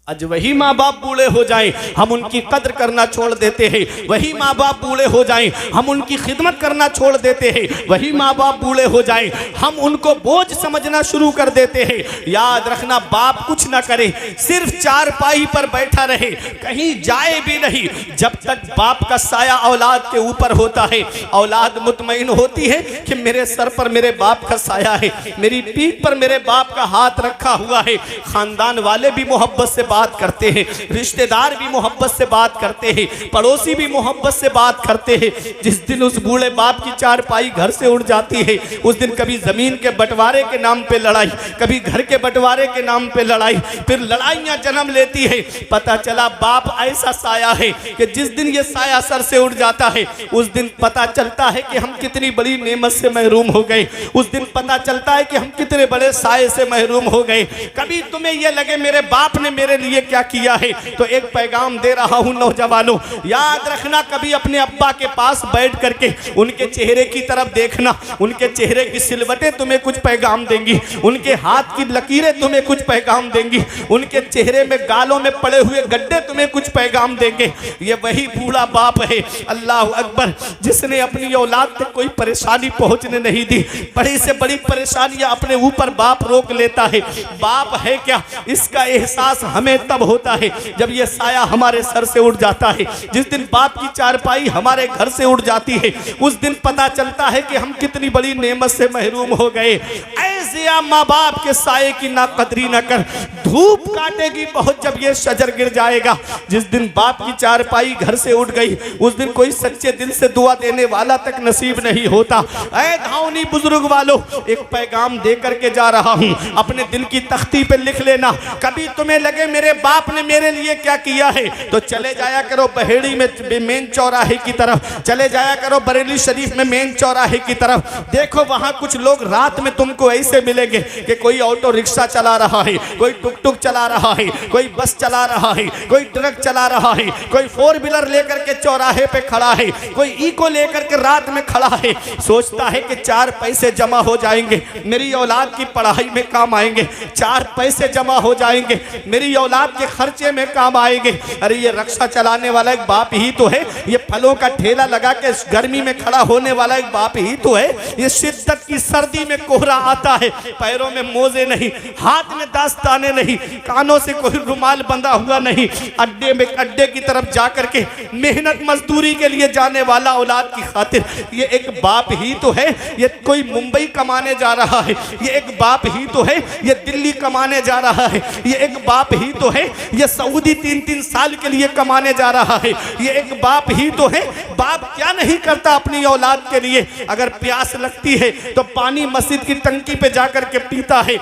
आज वही माँ बाप बूढ़े हो जाएं, हम उनकी कद्र करना छोड़ देते हैं। वही माँ बाप बूढ़े हो जाएं, हम उनकी खिदमत करना छोड़ देते हैं। वही माँ बाप बूढ़े हो जाएं, हम उनको बोझ समझना शुरू कर देते हैं। याद रखना, बाप कुछ ना करे, सिर्फ चारपाई पर बैठा रहे, कहीं जाए भी नहीं, जब तक बाप का साया औलाद के ऊपर होता है, औलाद मुतमईन होती है कि मेरे सर पर मेरे बाप का साया है, मेरी पीठ पर मेरे बाप का हाथ रखा हुआ है। खानदान वाले भी मोहब्बत से बाप बात करते हैं, रिश्तेदार भी मोहब्बत से बात करते हैं, पड़ोसी भी मोहब्बत से बात करते हैं। जिस दिन उस बूढ़े बाप की चारपाई घर से उड़ जाती है, उस दिन कभी जमीन के बंटवारे के नाम पे लड़ाई, कभी घर के बंटवारे के नाम पे लड़ाई, फिर लड़ाइयां जन्म लेती है। पता चला बाप ऐसा साया है कि जिस दिन ये साया सर से उड़ जाता है, उस दिन पता चलता है कि हम कितनी बड़ी नेमत से महरूम हो गए। उस दिन पता चलता है कि हम कितने बड़े साये से महरूम हो गए। कभी तुम्हें यह लगे मेरे बाप ने मेरे लिए क्या किया है, तो एक पैगाम दे रहा हूं नौजवानों, याद रखना, कभी अपने अब्बा के पास बैठ करके उनके चेहरे की तरफ देखना। उनके चेहरे की सिलवटें तुम्हें कुछ पैगाम देंगी, उनके हाथ की लकीरें तुम्हें कुछ पैगाम देंगी, उनके चेहरे में गालों में पड़े हुए गड्ढे तुम्हें कुछ पैगाम देंगे। ये वही बूढ़ा बाप है, अल्लाह अकबर, जिसने अपनी औलाद तक कोई परेशानी पहुंचने नहीं दी। बड़ी से बड़ी परेशानियां अपने ऊपर बाप रोक लेता है। बाप है क्या, इसका एहसास हमें तब होता है जब ये साया हमारे सर से उड़ जाता है। जिस दिन बाप की चारपाई हमारे घर से उड़ जाती है, उस दिन पता चलता है कि हम कितनी बड़ी नेमत से महरूम हो गए। ऐसे माँ बाप के साये की ना कदरी न कर, धूप काटेगी बहुत जब ये शजर गिर जाएगा। जिस दिन बाप की चारपाई घर से उड़ गई, उस दिन कोई सच्चे दिल से दुआ देने वाला तक नसीब नहीं होता। ऐ धावनी बुजुर्ग वालों, एक पैगाम दे करके जा रहा हूं, अपने दिल की तख्ती पे लिख लेना। कभी तुम्हें लगे मेरे बाप ने मेरे लिए क्या किया है, तो चले जाया करो बहेड़ी में मेन चौराहे की तरफ, चले जाया करो बरेली शरीफ में मेन चौराहे की तरफ। देखो वहां कुछ लोग रात में तुमको ऐसे मिलेंगे कि कोई ऑटो रिक्शा चला रहा है, कोई टुक टुक चला रहा है, कोई बस चला रहा है, कोई ट्रक चला रहा है, कोई फोर व्हीलर लेकर के चौराहे पे खड़ा है, कोई इको लेकर के रात में खड़ा है। सोचता है कि 4 पैसे जमा हो जाएंगे, मेरी औलाद की पढ़ाई में काम आएंगे, 4 पैसे जमा हो जाएंगे, मेरी औलाद के खर्चे में काम आएंगे। अरे ये रक्षा चलाने वाला एक बाप ही तो है, ये फलों का ठेला लगा के गर्मी में खड़ा होने वाला एक बाप ही तो है। ये शिद्दत की सर्दी में कोहरा आता है, पैरों में मोजे नहीं, हाथ में दास्ताने नहीं, कानों से कोई रुमाल बंधा हुआ नहीं, अड्डे की तरफ जाकर के मेहनत मजदूरी के लिए जाने वाला औलाद की खातिर ये एक बाप ही तो है। ये कोई मुंबई कमाने जा रहा है, ये एक बाप ही तो है। ये दिल्ली कमाने जा रहा है, ये एक बाप ही तो है। ये सऊदी 3-3 साल के लिए कमाने जा रहा है, ये एक बाप ही तो है। बाप क्या नहीं करता अपनी औलाद के लिए। अगर प्यास लगती है तो पानी मस्जिद की टंकी पे जाकर के पीता है।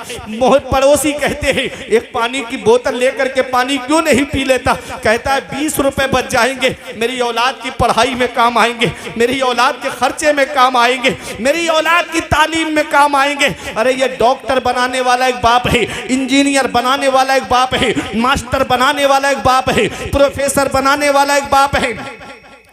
पड़ोसी कहते हैं एक पानी की बोतल लेकर के पानी क्यों नहीं पी लेता, कहता है 20 रुपए बच जाएंगे, मेरी औलाद की पढ़ाई में काम आएंगे, मेरी औलाद के खर्चे में काम आएंगे, मेरी औलाद की तालीम में काम आएंगे। अरे ये डॉक्टर बनाने वाला एक बाप है, इंजीनियर बनाने वाला एक बाप है, मास्टर बनाने वाला एक बाप है, प्रोफेसर बनाने वाला एक बाप है,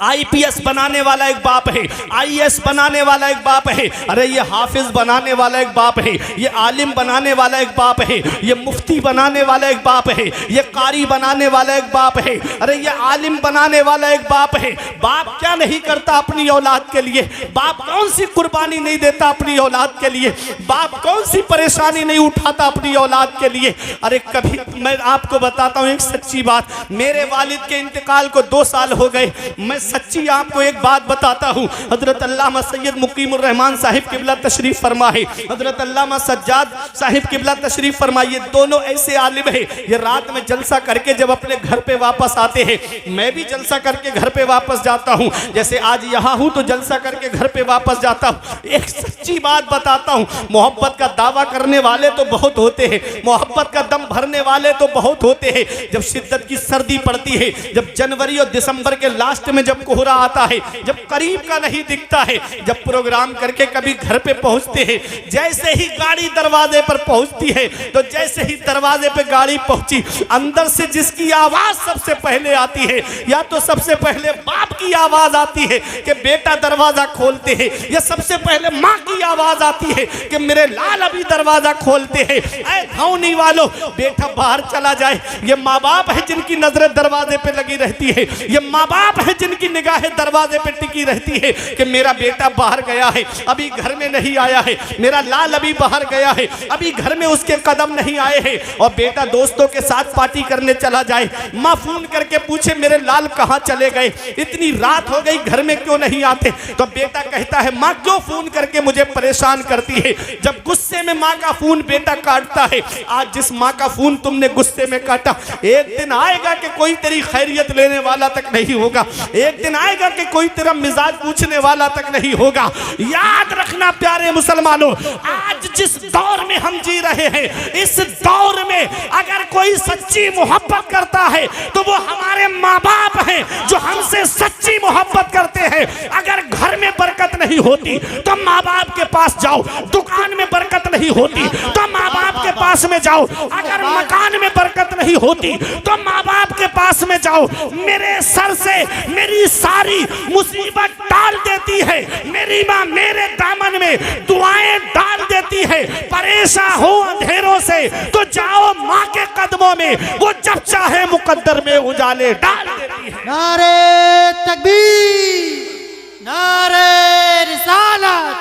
IPS बनाने वाला एक बाप है, IAS बनाने वाला एक बाप है। अरे ये हाफिज बनाने वाला एक बाप है, ये आलिम बनाने वाला एक बाप है, ये मुफ्ती बनाने वाला एक बाप है, ये कारी बनाने वाला एक बाप है, अरे ये आलिम बनाने वाला एक बाप है। बाप क्या नहीं करता अपनी औलाद के लिए, बाप कौन सी कुर्बानी नहीं देता अपनी औलाद के लिए, बाप कौन सी परेशानी नहीं उठाता अपनी औलाद के लिए। अरे कभी मैं आपको बताता हूँ एक सच्ची बात, मेरे वालिद के इंतकाल को 2 साल हो गए। मैं सच्ची आपको एक बात बताता हूँ, हजरत अल्लामा सैयद मुकीमुर रहमान साहिब किबला तशरीफ फरमा है, हजरत अल्लामा सज्जाद साहिब किबला तशरीफ फरमा, ये दोनों ऐसे आलिम है, ये रात में जलसा करके जब अपने घर पे वापस आते हैं, मैं भी जलसा करके घर पे वापस जाता हूँ, जैसे आज यहाँ हूँ तो जलसा करके घर पे वापस जाता हूँ। एक सच्ची बात बताता हूँ, मोहब्बत का दावा करने वाले तो बहुत होते हैं, मोहब्बत का दम भरने वाले तो बहुत होते हैं। जब शिद्दत की सर्दी पड़ती है, जब जनवरी और दिसंबर के लास्ट में जब कोहरा आता है, जब करीब का नहीं दिखता है, जब प्रोग्राम करके कभी घर पे पहुंचते हैं, जैसे ही गाड़ी दरवाजे पर पहुंचती है, तो जैसे ही दरवाजे पे गाड़ी पहुंची, अंदर से जिसकी आवाज सबसे पहले आती है, या तो सबसे पहले बाप की आवाज आती है कि बेटा दरवाजा खोलते हैं, या सबसे पहले माँ की आवाज आती है कि मेरे लाल अभी दरवाजा खोलते हैं। ऐ धौनी वालों, बेटा बाहर चला जाए, ये माँ बाप है जिनकी नजरें दरवाजे पे लगी रहती है, ये माँ बाप है जिनकी की निगाहें दरवाजे पे टिकी रहती है कि मेरा बेटा बाहर गया है, अभी घर में नहीं आया है, मेरा लाल अभी बाहर गया है, अभी घर में उसके कदम नहीं आए हैं। और बेटा दोस्तों के साथ पार्टी करने चला जाए, माँ फोन करके पूछे मेरे लाल कहाँ चले गए, इतनी रात हो गई घर में क्यों नहीं आते। तो बेटा कहता है माँ क्यों फोन करके मुझे परेशान करती है। जब गुस्से में माँ का फोन बेटा काटता है, आज जिस माँ का फोन तुमने गुस्से में काटा, एक दिन आएगा कि कोई तेरी खैरियत लेने वाला तक नहीं होगा, एक दिन आएगा कि कोई तेरा मिजाज पूछने वाला तक नहीं होगा। याद रखना प्यारे मुसलमानों, आज जिस दौर में हम जी रहे हैं, इस दौर में अगर कोई सच्ची मोहब्बत करता है तो वो हमारे माँ बाप हैं जो हमसे सच्ची मोहब्बत करते हैं। अगर घर में बरकत नहीं होती तो माँ बाप के पास जाओ, दुकान में बरकत नहीं होती तो माँ बाप के पास में जाओ, अगर मकान में बरकत नहीं होती तो माँ बाप के पास में जाओ। मेरे सर से मेरी सारी मुसीबत डाल देती है, मेरी माँ मेरे दामन में दुआएं डाल देती है। परेशान हो अंधेरों से तो जाओ माँ के कदमों में, वो जब चाहे मुकद्दर में उजाले डाल देती है। नारे तकबीर, नारे रिसालत,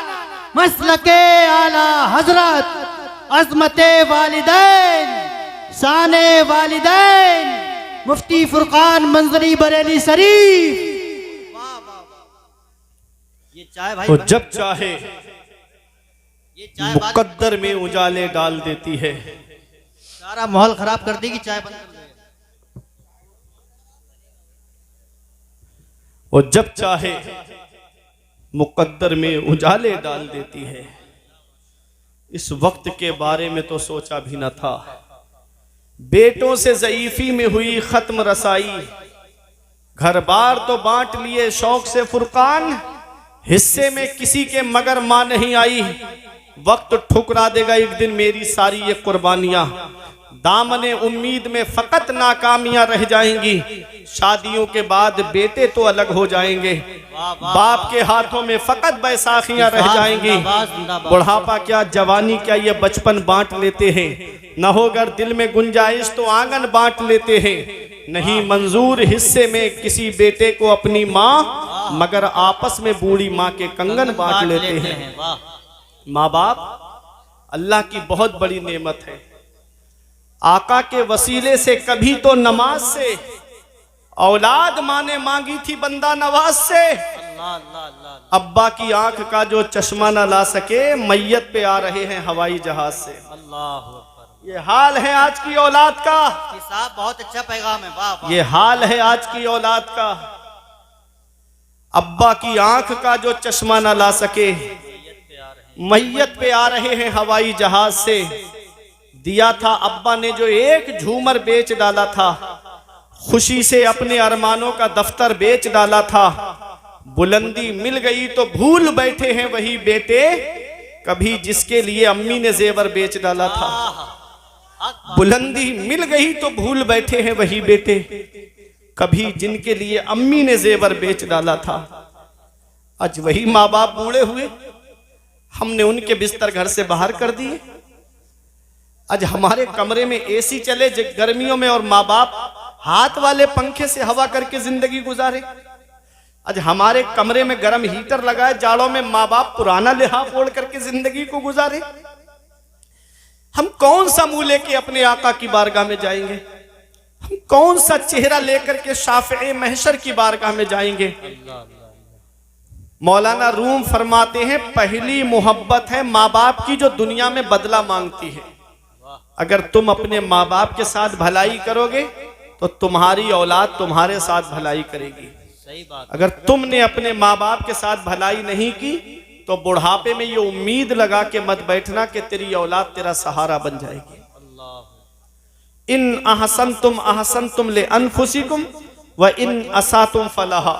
मसलके आला हजरत, अज़मते वालिदैन, शाने वालिदैन, मुफ्ती फुरकान मंजरी बरेली शरीफ। ये चाय भाई वो जब चाहे ये चाय मुकद्दर में उजाले डाल देती है। सारा माहौल खराब कर देगी, चाय बंद कर दे। वो जब चाहे मुकद्दर में उजाले डाल देती है। इस वक्त के बारे में तो सोचा भी न था। बेटों से ज़ईफ़ी में हुई खत्म रसाई, घर बार तो बांट लिए शौक से फुरकान, हिस्से में किसी के मगर माँ नहीं आई। वक्त ठुकरा देगा एक दिन मेरी सारी ये कुर्बानियां, दामने उम्मीद में फकत नाकामियां रह जाएंगी। शादियों के बाद बेटे तो अलग हो जाएंगे, बाप के हाथों में फकत बैसाखियां रह जाएंगी। बुढ़ापा क्या जवानी क्या ये बचपन बांट लेते हैं, न होगर दिल में गुंजाइश तो आंगन बांट लेते हैं। नहीं मंजूर हिस्से में किसी बेटे को अपनी माँ, मगर आपस में बूढ़ी माँ के कंगन बांट लेते हैं। माँ बाप अल्लाह की बहुत बड़ी नेमत है। आका के वसीले से कभी तो नमाज से औलाद माँ ने मांगी थी बंदा नवाज से। अब्बा की आंख का जो चश्मा न ला सके, मैयत पे आ रहे हैं हवाई जहाज से। ये हाल है आज की औलाद का। साहब बहुत अच्छा पैगाम है, वाह वाह। ये हाल है आज की औलाद का। अब्बा की आंख का जो चश्मा न ला सके, मैयत पे आ रहे हैं हवाई जहाज से। दिया था अब्बा ने जो एक झूमर बेच डाला था, खुशी से अपने अरमानों का दफ्तर बेच डाला था। बुलंदी मिल गई तो भूल बैठे हैं वही बेटे, कभी जिसके लिए अम्मी ने जेवर बेच डाला था। बुलंदी मिल गई तो भूल बैठे हैं वही बेटे, कभी जिनके लिए अम्मी ने जेवर बेच डाला था। आज वही माँ बाप बूढ़े हुए, हमने उनके बिस्तर घर से बाहर कर दिए। आज हमारे कमरे में एसी चले गर्मियों में और माँ बाप हाथ वाले पंखे से हवा करके जिंदगी गुजारे। आज हमारे कमरे में गर्म हीटर लगाए, जाड़ों में माँ बाप पुराना लिहाफ ओढ़ करके जिंदगी को गुजारे। हम कौन सा मुंह लेके अपने आका की बारगाह में जाएंगे? हम कौन सा चेहरा लेकर के शाफ़े महशर की बारगाह में जाएंगे? मौलाना रूम फरमाते हैं, पहली मोहब्बत है माँ बाप की जो दुनिया में बदला मांगती है। अगर तुम अपने माँ बाप के साथ भलाई करोगे तो तुम्हारी औलाद तुम्हारे साथ भलाई करेगी। सही बात। अगर तुमने अपने माँ बाप के साथ भलाई नहीं की तो बुढ़ापे में ये उम्मीद लगा के मत बैठना कि तेरी औलाद तेरा सहारा बन जाएगी। इन अहसनतुम ले अनफुसिकुम व इन असातुम फलाहा।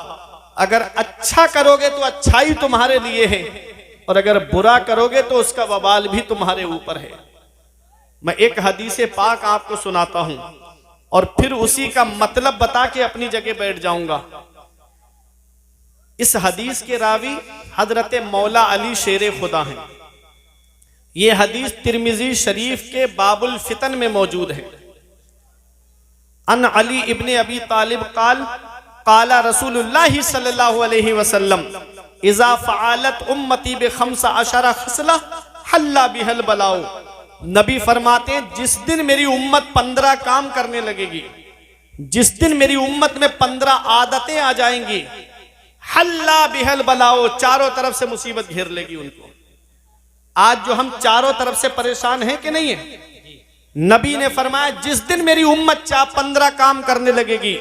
अगर अच्छा करोगे तो अच्छाई तुम्हारे लिए है, और अगर बुरा करोगे तो उसका वबाल भी तुम्हारे ऊपर है। मैं एक हदीस पाक आपको सुनाता हूं और फिर उसी का मतलब बता के अपनी जगह बैठ जाऊंगा। इस हदीस के रावी हजरत मौला अली शेर खुदा हैं। यह हदीस तिरमिजी शरीफ के बाबुल फितन में मौजूद है। अन अली इब्ने अबी तालिब काल काला रसूलुल्लाह सल्लल्लाहु अलैहि वसल्लम इज़ा फ़अलत उम्मती बिखम्स अशरा खसला हल्ला बिहल बलाओ। नबी फरमाते हैं जिस दिन मेरी उम्मत 15 काम करने लगेगी, जिस दिन मेरी उम्मत में 15 आदतें आ जाएंगी, हल्ला बिहल बलाओ, चारों तरफ से मुसीबत घेर लेगी उनको। आज जो हम चारों तरफ से परेशान हैं कि नहीं है, नबी ने फरमाया जिस दिन मेरी उम्मत 15 काम करने लगेगी,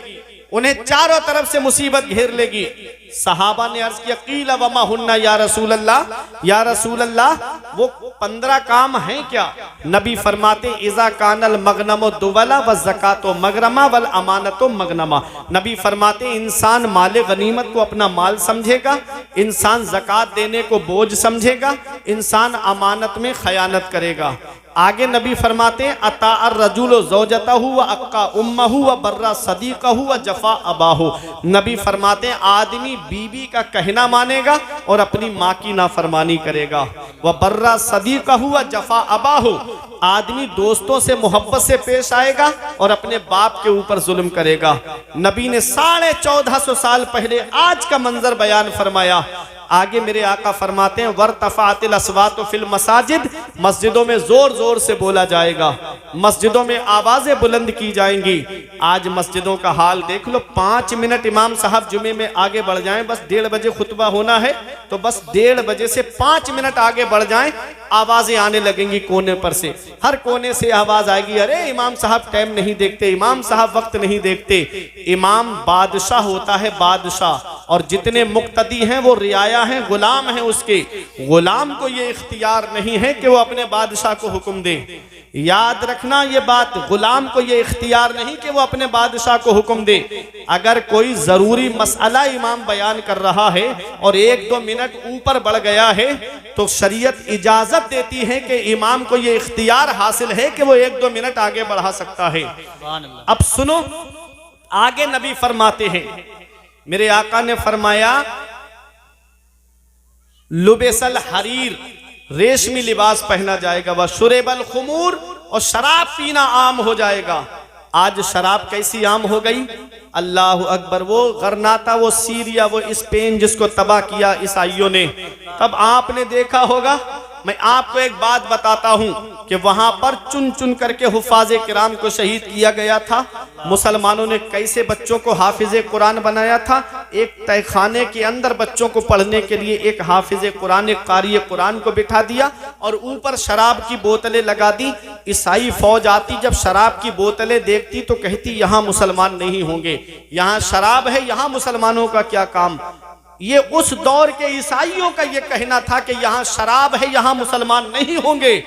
उन्हें चारों तरफ से मुसीबत घेर लेगी। सहाबा ने अर्ज किया कीला वमा हुन्ना या रसूल अल्लाह, वो 15 काम हैं क्या? नबी फरमाते इज़ा कानल मगनमो दुवला व ज़कातो मगरमा वल अमानतो मगनमा। नबी फरमाते इंसान माले गनीमत को अपना माल समझेगा, इंसान ज़कात देने को बोझ समझेगा, इंसान अमानत में खयानत करेगा। आगे नबी फरमाते हैं अता अर्रजुल ज़ौजतहु व अक्का उम्महु व बर्रा सदीक़हु व जफ़ा अबाहु। नबी फरमाते हैं आदमी बीबी का कहना मानेगा और अपनी माँ की नाफरमानी करेगा। व बर्रा सदीक़हु व जफ़ा अबाहु, आदमी दोस्तों से मोहब्बत से पेश आएगा और अपने बाप के ऊपर जुल्म करेगा। नबी ने 1450 साल पहले आज का मंजर बयान फरमाया। आगे मेरे आका फरमाते हैं वर्तफ़ातिल अस्वातु फिल मसाजिद, मस्जिदों में जोर जोर से बोला जाएगा, मस्जिदों में आवाजें बुलंद की जाएंगी। आज मस्जिदों का हाल देख लो, 5 मिनट इमाम साहब जुमे में आगे बढ़ जाएं, बस 1:30 बजे खुतबा होना है तो बस 1:30 बजे से 5 मिनट आगे बढ़ जाएं, आवाजें आने लगेंगी कोने पर से, हर कोने से आवाज आएगी अरे इमाम साहब टाइम नहीं देखते, इमाम साहब वक्त नहीं देखते। इमाम बादशाह होता है, बादशाह, और जितने मुक्तदी हैं वो रियाया हैं, गुलाम हैं उसके। गुलाम को ये इख्तियार नहीं है कि वो अपने बादशाह को हुक्म दे। याद रखना ये बात, गुलाम को ये इख्तियार नहीं कि वो अपने बादशाह को हुक्म दे। अगर कोई जरूरी मसला इमाम बयान कर रहा है और 1-2 मिनट ऊपर बढ़ गया है तो शरीयत इजाजत देती है कि इमाम को ये इख्तियार हासिल है कि वो 1-2 मिनट आगे बढ़ा सकता है। अब सुनो, आगे नबी फरमाते हैं, मेरे आका ने फरमाया लुबेसल हरीर, रेशमी लिबास पहना जाएगा, वह शुरेबल खुमूर, और शराब पीना आम हो जाएगा। आज शराब कैसी आम हो गई, अल्लाह अकबर। वो गरनाता, वो सीरिया, वो स्पेन जिसको तबाह किया ईसाइयों ने, तब आपने देखा होगा। मैं आपको एक बात बताता हूं कि वहां पर चुन चुन करके हुफ़ाज़े किराम को शहीद किया गया था। मुसलमानों ने कैसे बच्चों को हाफिज़े कुरान बनाया था, एक तहखाने के अंदर बच्चों को पढ़ने के लिए एक हाफिज़े कुरान, एक कारी कुरान को बिठा दिया और ऊपर शराब की बोतलें लगा दी। ईसाई फौज आती, जब शराब की बोतलें देखती तो कहती यहाँ मुसलमान नहीं होंगे, यहाँ शराब है, यहाँ मुसलमानों का क्या काम। ये उस दौर के ईसाइयों का ये कहना था कि यहाँ शराब है, यहाँ मुसलमान नहीं होंगे।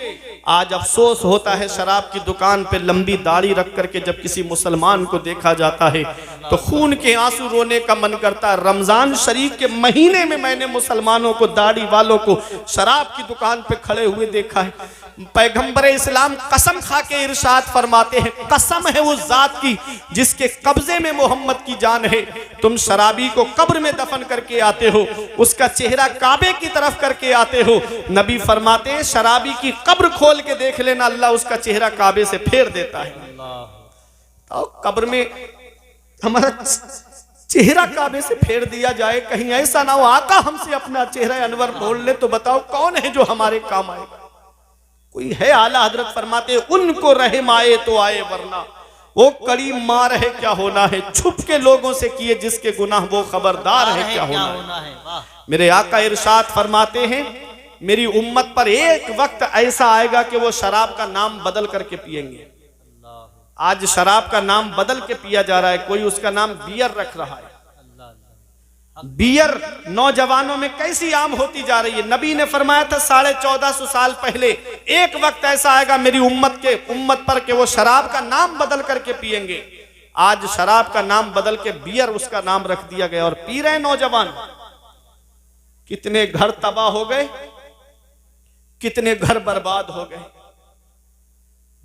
आज अफसोस होता है, शराब की दुकान पे लंबी दाढ़ी रख करके जब किसी मुसलमान को देखा जाता है तो खून के आंसू रोने का मन करता है। रमजान शरीफ के महीने में मैंने मुसलमानों को, दाढ़ी वालों को शराब की दुकान पे खड़े हुए देखा है। पैगंबर इस्लाम कसम खा के इरशाद फरमाते हैं, कसम है उस जात की जिसके कब्जे में मोहम्मद की जान है, तुम शराबी को कब्र में दफन करके आते हो, उसका चेहरा काबे की तरफ करके आते हो। नबी फरमाते हैं शराबी की कब्र खोल के देख लेना, अल्लाह उसका चेहरा काबे से फेर देता है। तो कब्र में हमारा चेहरा काबे से फेर दिया जाए, कहीं ऐसा ना हो आका हमसे अपना चेहरा अनवर बोल ले, तो बताओ कौन है जो हमारे काम आएगा? कोई है? आला हजरत फरमाते उनको रहम आए तो आए, वरना वो कड़ी मार है क्या होना है। छुप के लोगों से किए जिसके गुनाह वो खबरदार है क्या होना है। मेरे आका इरशाद फरमाते हैं मेरी उम्मत पर एक वक्त ऐसा आएगा कि वो शराब का नाम बदल करके पिएंगे। आज शराब का नाम बदल के पिया जा रहा है, कोई उसका नाम बियर रख रहा है। बियर नौजवानों में कैसी आम होती जा रही है। नबी ने फरमाया था 1450 साल पहले, एक वक्त ऐसा आएगा मेरी उम्मत पर कि वो शराब का नाम बदल करके पिएंगे। आज शराब का नाम बदल के बियर उसका नाम रख दिया गया और पी रहे नौजवान। कितने घर तबाह हो गए, कितने घर बर्बाद हो गए।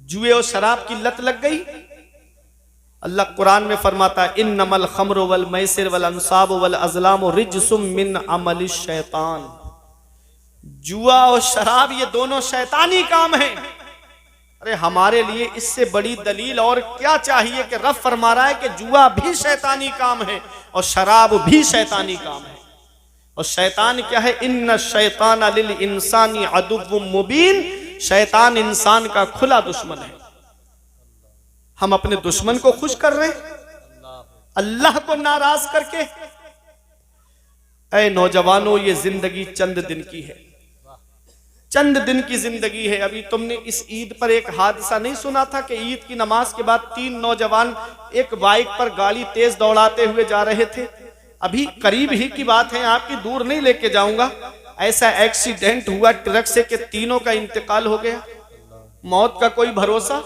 जुए और शराब की लत लग गई। अल्लाह कुरान में फरमाता है इन्नमल खम्रु वल मैसिर वल अंसाब वल अज़लाम रिज्सुम मिन अमलिश शैतान। जुआ और शराब ये दोनों शैतानी काम है। अरे हमारे लिए इससे बड़ी दलील और क्या चाहिए कि रब फरमा रहा है कि जुआ भी शैतानी काम है और शराब भी शैतानी काम है। और शैतान क्या है? इन्ना शैतान लिल इंसानी अदुव्वुम मुबीन, शैतान इंसान का खुला दुश्मन है। हम अपने दुश्मन को खुश कर रहे हैं अल्लाह को नाराज करके। ऐ नौजवानों, ये जिंदगी चंद दिन की है, चंद दिन की जिंदगी है। अभी तुमने इस ईद पर एक हादसा नहीं सुना था कि ईद की नमाज के बाद 3 नौजवान एक बाइक पर गाड़ी तेज दौड़ाते हुए जा रहे थे। अभी करीब ही की बात है, आपकी दूर नहीं लेके जाऊंगा। ऐसा एक्सीडेंट हुआ ट्रक से कि तीनों का इंतकाल हो गया। मौत का कोई भरोसा,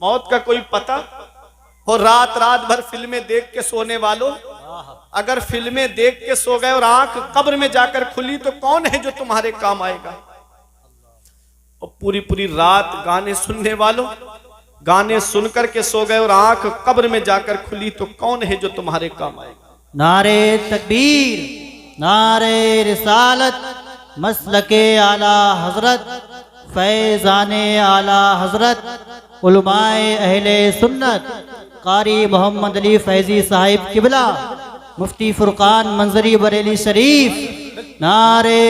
मौत का कोई पता। और रात रात भर फिल्में देख के सोने वालों, अगर फिल्में देख के सो गए और आंख कब्र में जाकर खुली तो कौन है जो तुम्हारे काम आएगा? और पूरी पूरी रात गाने सुनने वालों, गाने सुनकर के सो गए और आंख कब्र में जाकर खुली तो कौन है जो तुम्हारे काम आएगा? नारे तकबीर, नारे रिसालत, मसलके आला हजरत, फैज़ाने आला हजरत, उलमाए अहले सुन्नत, कारी मोहम्मद अली फैजी साहिब किबला, मुफ्ती फुरकान मंजरी बरेली शरीफ। नारे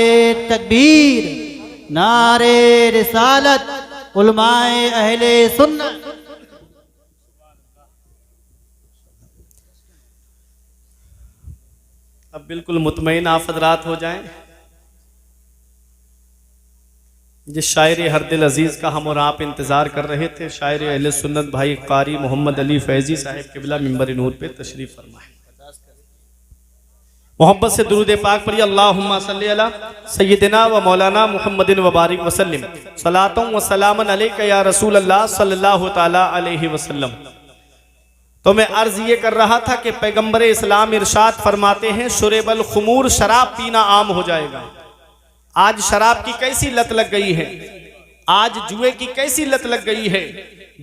तकबीर, नारे रिसालत, उलमाए अहले सुन्नत। अब बिल्कुल मुतमईन आप हज़रात हो जाएं। जिस शायर हर दिल अजीज़ का हम और आप इंतज़ार कर रहे थे, शायर अहले सुन्नत भाई कारी मोहम्मद अली फैजी साहिब किबला मिंबर नूर पे तशरीफ़ फरमाए। मोहब्बत से दुरूद पाक पढ़िए। अल्लाहुम्मा सल्ली अला सय्यिदिना व मौलाना मुहम्मदिन व बारिक वसल्लिम सलातों व सलामन अलैका या रसूल अल्लाह सल्लल्लाहु ताला अलैहि वसल्लम। तो मैं अर्ज ये कर रहा था कि पैगंबर इस्लाम इरशाद फरमाते हैं शुरेबल खुमूर, शराब पीना आम हो जाएगा। आज शराब की कैसी लत लग गई है, आज जुए की कैसी लत लग गई है।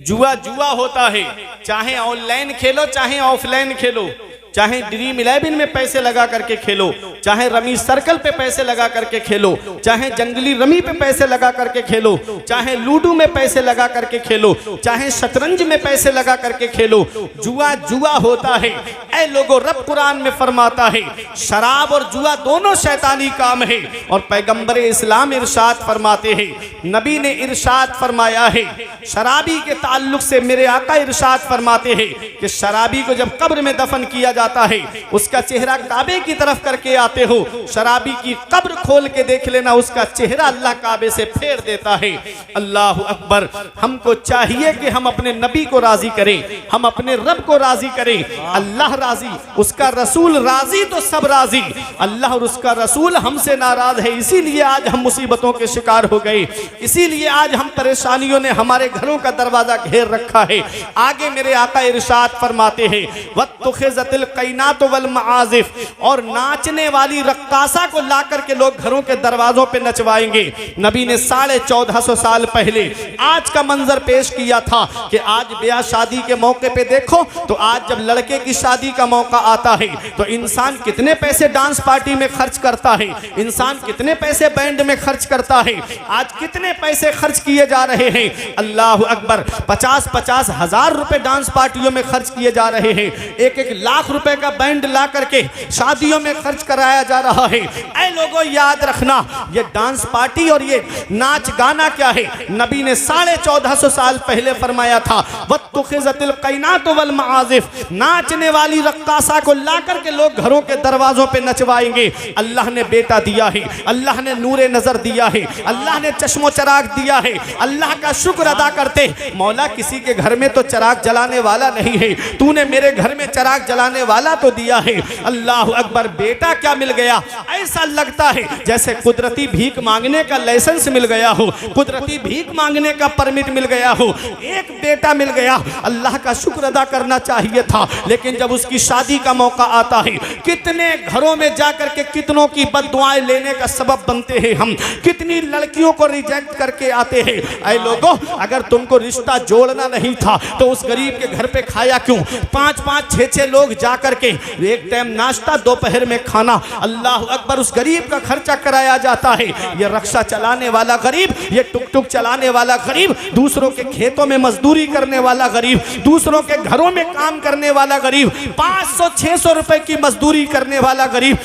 जुआ जुआ होता है, चाहे ऑनलाइन खेलो चाहे ऑफलाइन खेलो, चाहे ड्रीम 11 में पैसे लगा करके खेलो, चाहे रमी सर्कल पे पैसे लगा करके खेलो, चाहे जंगली रमी पे पैसे लगा करके खेलो, चाहे लूडो में पैसे लगा करके खेलो, चाहे शतरंज में पैसे लगा करके खेलो, जुआ जुआ होता है। ऐ लोगों, रब कुरान में फरमाता है शराब और जुआ दोनों शैतानी काम है। और पैगंबर इस्लाम इरशाद फरमाते हैं, नबी ने इरशाद फरमाया है शराबी के ताल्लुक से, मेरे आका इरशाद फरमाते हैं कि शराबी को जब कब्र में दफन किया जाता है, उसका चेहरा काबे की तरफ करके आते हो, शराबी की कब्र खोल के देख लेना, उसका चेहरा अल्लाह काबे से फेर देता है। अल्लाह अकबर। हमको चाहिए कि हम अपने नबी को राजी करें, हम अपने रब को राजी करें। अल्लाह राजी, उसका रसूल राजी तो सब राजी। अल्लाह और उसका रसूल हमसे नाराज है, इसीलिए आज हम मुसीबतों के शिकार हो गए, इसीलिए आज हम परेशानियों ने हमारे घरों का दरवाजा घेर रखा है। आगे मेरे आका इरशाद फरमाते हैं वत्तुखिज़तिल कैनात वल मआज़िफ, और नाचने वाली रक्कासा को ला करके लोग घरों के दरवाजों पे नचवाएंगे। नबी ने 1450 साल पहले आज का मंजर पेश किया था कि आज ब्याह शादी के मौके पे देखो तो आज जब लड़के की शादी का मौका आता है तो इंसान कितने पैसे डांस पार्टी में खर्च करता है, इंसान कितने पैसे बैंड में खर्च करता है, आज कितने पैसे खर्च किए जा रहे हैं। अल्लाह अकबर। 50-50 हजार रुपए डांस पार्टियों में खर्च किए जा रहे हैं, 1-1 लाख रुपए का बैंड ला करके शादियों में खर्च कराया जा रहा है। ऐ लोगों, याद रखना ये डांस पार्टी और ये नाच गाना क्या है। नबी ने 1450 साल पहले फरमाया था वत्तुखिज़तिल कैनात वल मआज़िफ, नाचने वाली रक्कासा को ला करके लोग घरों के दरवाजों पे नचवाएंगे। अल्लाह ने बेटा दिया है, अल्लाह ने नूरे नजर दिया है, अल्लाह ने चश्मो चराग दिया है। अल्लाह का शुक्र अदा करते, मौला किसी के घर में तो चराग जलाने वाला नहीं है, तूने मेरे घर में चराग जलाने वाला तो दिया है। अल्लाह अकबर। बेटा क्या मिल गया, ऐसा लगता है जैसे कुदरती भीख मांगने का लाइसेंस मिल गया हो, कुदरती भीख मांगने का परमिट मिल गया हो। एक बेटा मिल गया, अल्लाह का शुक्र अदा करना चाहिए था, लेकिन जब उसकी शादी का मौका आता है कितने घरों में जाकर के कितनों की बद्दुआएं लेने का सबब बनते हैं हम, कितनी लड़कियों को रिजेक्ट करके आते हैं। ऐ लोगों, अगर तुमको रिश्ता जोड़ना नहीं था तो उस गरीब के घर पे खाया क्यों? 5-5, 6-6 लोग जा करके एक टाइम नाश्ता, दोपहर में खाना, अल्लाह अकबर, उस गरीब का खर्चा कराया जाता है। ये रक्षा चलाने वाला गरीब, ये टुक टुक चलाने वाला गरीब, दूसरों के खेतों में मजदूरी करने वाला गरीब, दूसरों के घरों में काम करने वाला गरीब, 500-600 रुपए की मजदूरी करने वाला गरीब,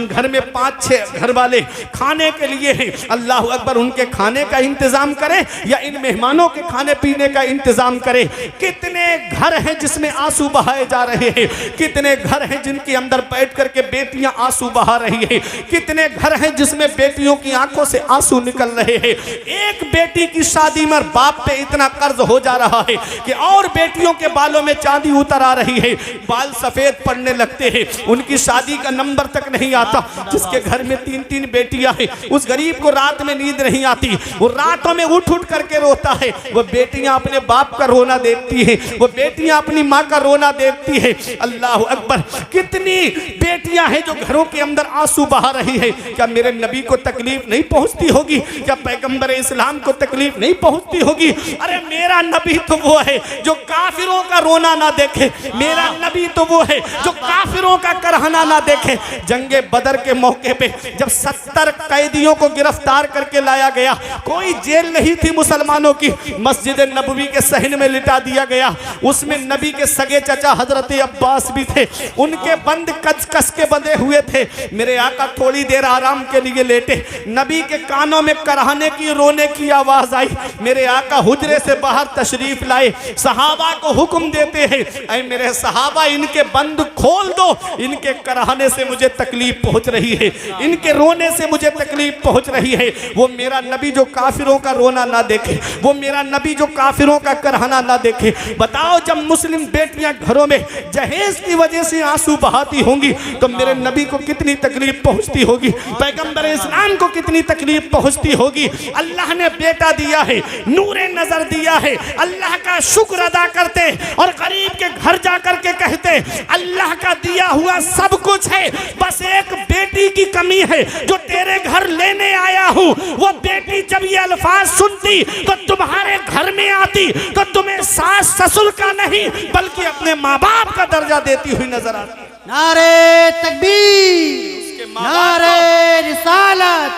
घर में 5-6 घर वाले खाने के लिए हैं। अल्लाह अकबर, उनके खाने का इंतजाम करे या इन मेहमानों के खाने पीने का इंतजाम करे। कितने घर हैं जिसमें आंसू बहाए जा रहे हैं, कितने घर हैं जिनके अंदर बैठ करके बेटियां आंसू बहा रही हैं, कितने घर हैं जिसमें बेटियों की आंखों से आंसू निकल रहे हैं। एक बेटी की शादी में बाप पे इतना कर्ज हो जा रहा है कि और बेटियों के बालों में चांदी उतर आ रही है, बाल सफेद पड़ने लगते हैं, उनकी शादी का नंबर तक नहीं आता। जिसके घर में 3-3 बेटियां हैं, उस गरीब को रात में नींद नहीं आती, वो रातों में उठ उठ करके रोता है। वो बेटियां अपने बाप का रोना देखती हैं, वो बेटियां अपनी माँ का रोना देखती है। अल्लाह अकबर, कितनी बेटियां हैं जो घरों के अंदर आंसू बहा रही है। क्या मेरे नबी को तकलीफ नहीं पहुंचती होगी? क्या पैगंबर इस्लाम को तकलीफ नहीं पहुंचती होगी? अरे मेरा नबी तो वो है जो काफिरों का रोना ना देखे, मेरा नबी तो वो है जो काफिरों का करहना ना देखे। जंगे बदर के मौके पे जब 70 कैदियों को गिरफ्तार करके लाया गया, कोई जेल नहीं थी मुसलमानों की, मस्जिद नबवी के सहन में लिटा दिया गया। उसमें नबी के सगे चचा हजरत अब्बास भी थे, उनके बंद कस कस के बंधे हुए थे। मेरे आका थोड़ी देर आराम के लिए लेटे, नबी के कानों में करहाने की, रोने की आवाज आई। मेरे आका हुजरे से बाहर तशरीफ लाए, सहाबा को हुक्म देते हैं, ऐ मेरे सहाबा, इनके बंद खोल दो, इनके करहाने से मुझे तकलीफ पहुंच रही है, इनके रोने से मुझे तकलीफ पहुंच रही है। वो मेरा नबी जो काफिरों का रोना ना देखे, वो मेरा नबी जो काफिरों का करहाना ना देखे। बताओ, जब मुस्लिम बेटियां घरों में जहेज की वजह से आंसू बहाती होंगी तो मेरे नबी को कितनी तकलीफ पहुंचती होगी, पैगंबर इस्लाम को कितनी तकलीफ पहुंचती होगी। अल्लाह ने बेटा दिया है, नूरे नजर दिया है, अल्लाह का शुक्र अदा करते और गरीब के घर जाकर के कहते अल्लाह का दिया हुआ सब कुछ है, बस एक बेटी की कमी है जो तेरे घर लेने आया हूँ। वो बेटी जब ये अल्फाज सुनती तो तुम्हारे घर में आती तो तुम्हें सास ससुर का नहीं बल्कि अपने माँ बाप का दर्जा देती हुई नजर आती। नारे तकबीर, नारे रिसालत,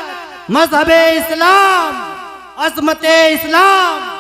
मजहबे इस्लाम, अज़मते इस्लाम।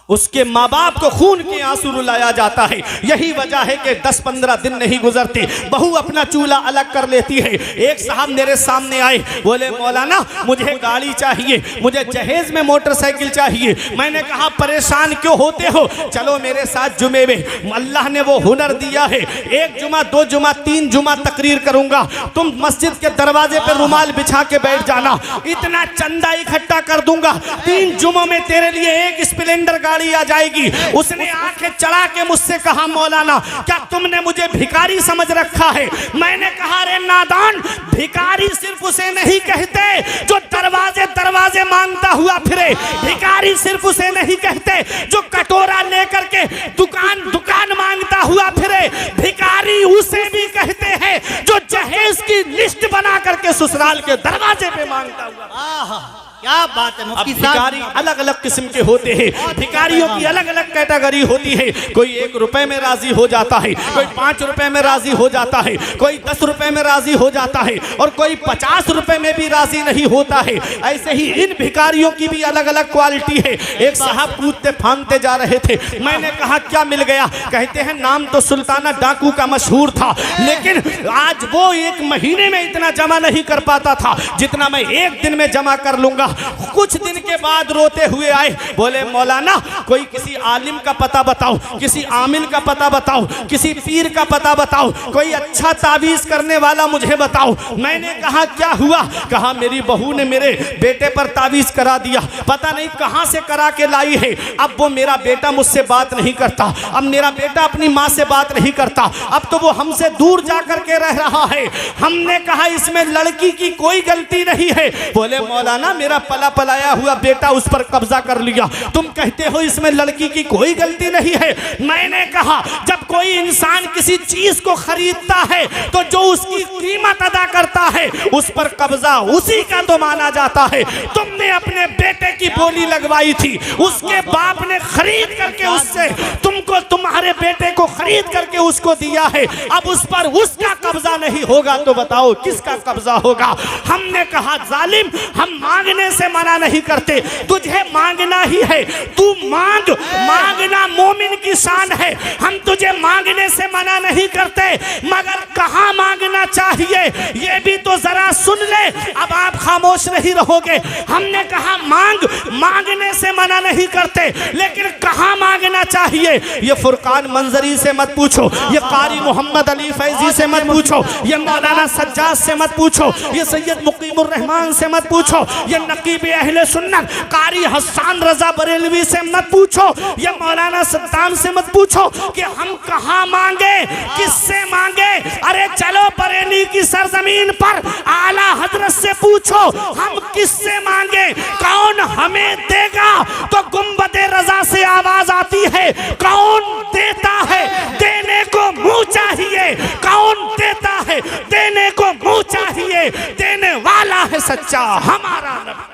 उसके माँ बाप को खून के आंसू रुलाया जाता है। यही वजह है कि 10-15 दिन नहीं गुजरते, बहू अपना चूल्हा अलग कर लेती है। एक साहब मेरे सामने आए, बोले मौलाना मुझे गाड़ी चाहिए, मुझे जहेज में मोटरसाइकिल चाहिए। मैंने कहा परेशान क्यों होते हो, चलो मेरे साथ जुमे में। अल्लाह ने वो हुनर दिया है, 1 जुमा 2 जुमा 3 जुमा तकरीर करूंगा, तुम मस्जिद के दरवाजे पर रुमाल बिछा के बैठ जाना, इतना चंदा इकट्ठा कर दूंगा, 3 जुमों में तेरे लिए 1 स्प्लेंडर गाड़ी आ जाएगी। उसने आंखें चढ़ा के मुझसे कहा मौलाना क्या तुमने मुझे भिखारी समझ रखा है? मैंने कहा रे नादान, भिखारी सिर्फ उसे नहीं कहते जो दरवाजे दरवाजे मांगता हुआ फिरे, भिखारी सिर्फ उसे नहीं कहते जो कटोरा लेकर के दुकान दुकान मांगता हुआ फिरे, भिखारी उसे भी कहते हैं जो जहेज की लिस्ट बना करके ससुराल के दरवाजे पे मांगता हुआ। क्या बात है मुफ्ती साहब। भिखारी अलग अलग किस्म के होते हैं, भिखारियों की अलग अलग कैटेगरी होती है। कोई 1 रुपए में राजी हो जाता है, कोई 5 रुपए में राजी हो जाता है, कोई 10 रुपए में राजी हो जाता है और कोई 50 रुपए में भी राजी नहीं होता है। ऐसे ही इन भिखारियों की भी अलग अलग क्वालिटी है। एक साहब कूदते फांदते जा रहे थे, मैंने कहा क्या मिल गया? कहते हैं नाम तो सुल्ताना डाकू का मशहूर था, लेकिन आज वो 1 महीने में इतना जमा नहीं कर पाता था जितना मैं 1 दिन में जमा कर लूंगा। कुछ दिन के बाद रोते हुए आए, बोले मौलाना कोई किसी आलिम का पता बताओ, किसी आमिल का पता बताओ, किसी पीर का पता बताओ, कोई अच्छा तावीज करने वाला मुझे बताओ। मैंने कहा क्या हुआ? कहा मेरी बहू ने मेरे बेटे पर तावीज करा दिया, पता नहीं कहां से करा के लाई है। अब वो मेरा बेटा मुझसे बात नहीं करता, अब मेरा बेटा अपनी माँ से बात नहीं करता, अब तो वो हमसे दूर जा करके रह रहा है। हमने कहा इसमें लड़की की कोई गलती नहीं है। बोले मौलाना मेरा पला पलाया हुआ बेटा उस पर कब्जा कर लिया। तुम कहते हो इसमें लड़की की कोई गलती नहीं है। मैंने कहा जब कोई इंसान किसी चीज को खरीदता है तो जो उसकी कीमत अदा करता है उस पर कब्जा उसी का तो माना जाता है। तुमने अपने बेटे की बोली लगवाई थी, उसके बाप ने खरीद करके उससे तुमको तुम्हारे बेटे को खरीद करके उसको दिया है, अब उस पर उसका कब्जा नहीं होगा तो बताओ किसका कब्जा होगा? हमने कहा जालिम, हम मांगने से मना नहीं करते, तुझे मांगना ही है, तू मांग, मांगना मोमिन की शान है। हम तुझे मांगने से मना नहीं करते, मगर कहां मांगना चाहिए ये भी तो जरा सुन ले। अब आप खामोश नहीं रहोगे। हमने कहा मांग, मांगने से मना नहीं करते, लेकिन कहां मांगना चाहिए ये फुरकान मंजरी से मत पूछो, ये कारी मोहम्मद अली फैजी से मत पूछो, ये मौलाना सज्जाद से मत पूछो, ये सैयद मुकीमुर रहमान से मत पूछो, ये नकीब अहले सुन्नत कारी हसन रजा बरेलवी से मत पूछो, ये मौलाना सद्दाम से मत पूछो कि हम कहां मांगे, किससे मांगे। अरे चलो बरेली की सरजमीन पर आला हजरत से पूछो हम किससे मांगे, कौन हमें देगा। तो गुंबदे रजा से आवाज आती है, कौन देता है, देने को मुंह चाहिए, कौन देता है, देने को मुंह चाहिए, देने वाला है सच्चा हमारा नबी।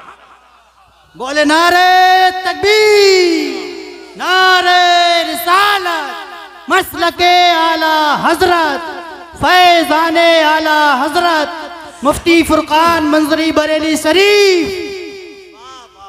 बोले नारे तकबीर, नारे रिसालत, मसलके आला हजरत, फैजाने आला हजरत, मुफ्ती फुरकान मंजरी बरेली शरीफ।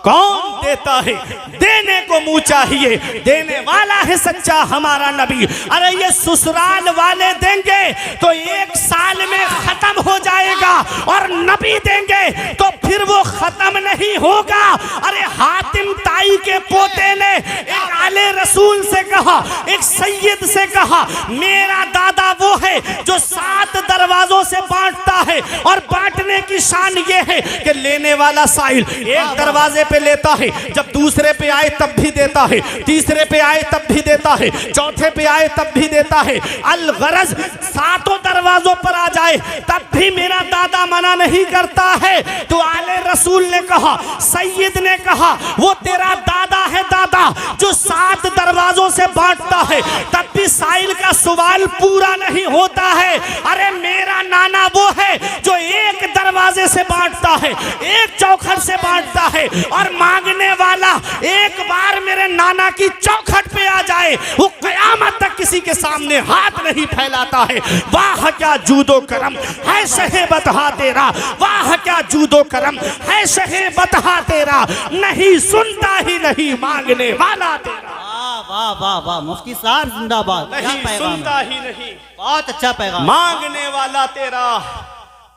कौन देता है, देने को मुंह चाहिए, देने वाला है सच्चा हमारा नबी। अरे ये ससुराल वाले देंगे तो एक साल में खत्म हो जाएगा, और नबी देंगे तो फिर वो खत्म नहीं होगा। अरे हातिम ताई के पोते ने एक आले रसूल से कहा, एक सैयद से कहा, मेरा दादा वो है जो 7 दरवाजों से बांटता है, और बांटने की शान ये है कि लेने वाला साइल एक दरवाजे पे लेता है, जब दूसरे पे आए तब भी देता है, तीसरे पे आए तब भी देता है, चौथे पे आए तब भी देता है। अल गरज 7 दरवाजों पर आ जाए तब भी मेरा दादा मना नहीं करता है। तो आले रसूल ने कहा, सैयद ने कहा, वो तेरा दादा है दादा जो 7 दरवाजों से बांटता है, तब भी साइल का सवाल पूरा नहीं होता है। अरे मेरा नाना वो है जो एक दरवाजे से बांटता है, एक चौखट से बांटता है, और मांगने वाला एक बार मेरे नाना की चौखट पे आ जाए वो कयामत तक किसी के सामने हाथ नहीं फैलाता है। वाह क्या जूदो करम है शहे बतहा तेरा, वाह क्या जूदो करम है शहे बतहा तेरा, नहीं सुनता ही नहीं मांगने वाला तेरा। वाह वाह वाह, मुफ्ती साहब जिंदाबाद। नहीं सुनता ही नहीं, बहुत अच्छा पैगाम। मांगने वाला तेरा।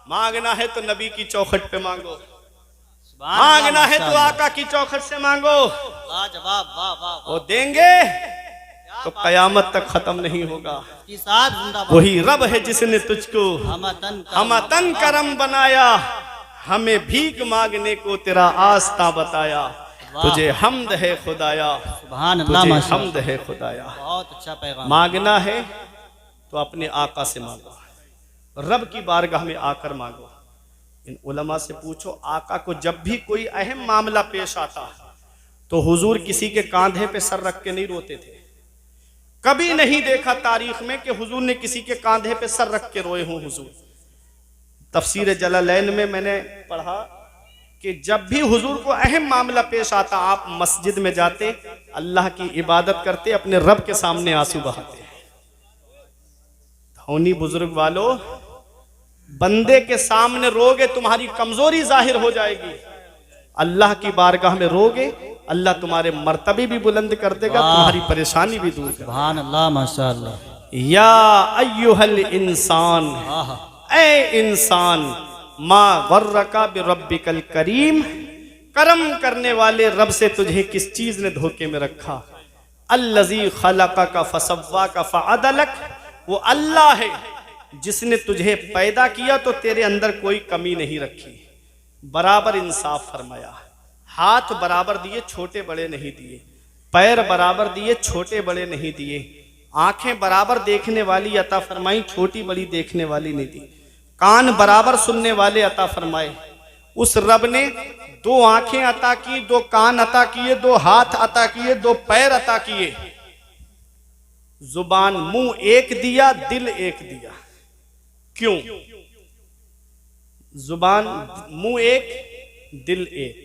मांगना है तो नबी की चौखट पे मांगो, मांगना है तो आका की चौखट से मांगो, लाजवाब, वाह वाह, वो देंगे तो कयामत तक खत्म नहीं होगा। जिंदाबाद। वही रब है जिसने तुझको हमतन करम बनाया, हमें भीख मांगने को तेरा आस्था बताया, तुझे हमद है खुदाया, सुभान अल्लाह, तुझे माशाअल्लाह, हमद है खुदाया। बहुत अच्छा पैगाम। मांगना है तो अपने आका से मांगो, रब की बारगाह में आकर मांगो। इन उलमा से पूछो, आका को जब भी कोई अहम मामला पेश आता तो हुजूर किसी के कांधे पे सर रख के नहीं रोते थे। कभी नहीं देखा तारीख में कि हुजूर ने किसी के कांधे पे सर रख के रोए हों हुजूर। तफसीर जलालैन में मैंने पढ़ा कि जब भी हुजूर को अहम मामला पेश आता, आप मस्जिद में जाते, अल्लाह की इबादत करते, अपने रब के सामने आंसू बहाते। धौनी बुजुर्ग वालों, बंदे के सामने रोगे तुम्हारी कमजोरी जाहिर हो जाएगी, अल्लाह की बारगाह में रोगे अल्लाह तुम्हारे मर्तबे भी बुलंद कर देगा, तुम्हारी परेशानी भी दूर कर। सुभान अल्लाह, माशाअल्लाह। या अय्युहल इंसान, ए इंसान, मा गर्रका बिरब्बिकल करीम, करम करने वाले रब से तुझे किस चीज ने धोखे में रखा। अल्लज़ी खलक़का फसव्वाका फअदलक, वो अल्लाह है जिसने तुझे पैदा किया तो तेरे अंदर कोई कमी नहीं रखी, बराबर इंसाफ फरमाया। हाथ बराबर दिए, छोटे बड़े नहीं दिए, पैर बराबर दिए, छोटे बड़े नहीं दिए, आंखें बराबर देखने वाली अता फरमाई, छोटी बड़ी देखने वाली नहीं दी, कान बराबर सुनने वाले अता फरमाए। उस रब ने दो आंखें अता की, दो कान अता किए, दो हाथ अता किए, दो पैर अता किए। जुबान मुंह एक दिया, दिल एक दिया। क्यों? जुबान मुंह एक, दिल एक।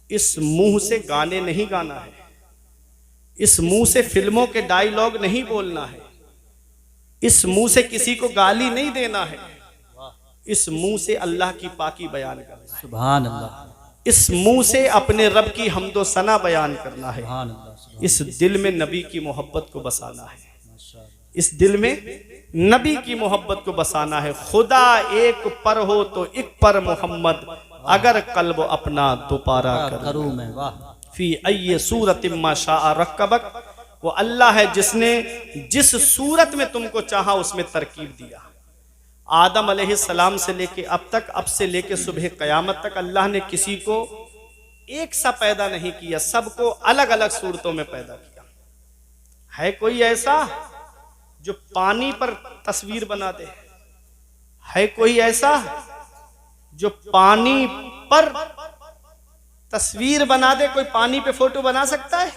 इस मुंह से गाने नहीं गाना है, इस मुंह से फिल्मों के डायलॉग नहीं बोलना है, इस मुंह से किसी को गाली नहीं देना है, इस मुंह से अल्लाह की पाकी बयान करना है। सुभान अल्लाह। इस मुंह से अपने रब की हम्दो सना बयान करना है। सुभान अल्लाह। इस दिल में नबी की मोहब्बत को बसाना है, इस दिल में नबी की मोहब्बत को बसाना है। खुदा एक पर हो तो एक पर मोहम्मद, अगर कल्ब अपना दोबारा करूँ मैं। वाह। फी अय्य सूरत मा शाअ रक्कबक, वो अल्लाह है जिसने जिस सूरत में तुमको चाहा उसमें तरकीब दिया। आदम अलैहिस्सलाम से लेके अब तक, अब से लेके सुबह कयामत तक अल्लाह ने किसी को एक सा पैदा नहीं किया, सबको अलग अलग सूरतों में पैदा किया। है कोई ऐसा जो पानी पर तस्वीर बना दे? है कोई ऐसा जो पानी पर तस्वीर बना दे? कोई पानी पे फोटो बना सकता है?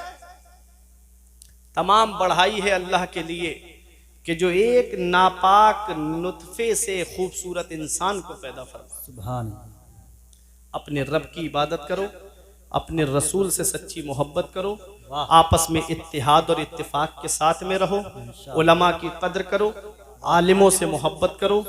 तमाम बढ़ाई है अल्लाह के लिए कि जो एक नापाक नुतफे से खूबसूरत इंसान को पैदा फरमा। सुभान। अपने रब की इबादत करो, अपने रसूल से सच्ची मोहब्बत करो, आपस में इत्तिहाद और इत्तिफाक के साथ में रहो, उलमा की कद्र करो, आलिमों से मोहब्बत करो,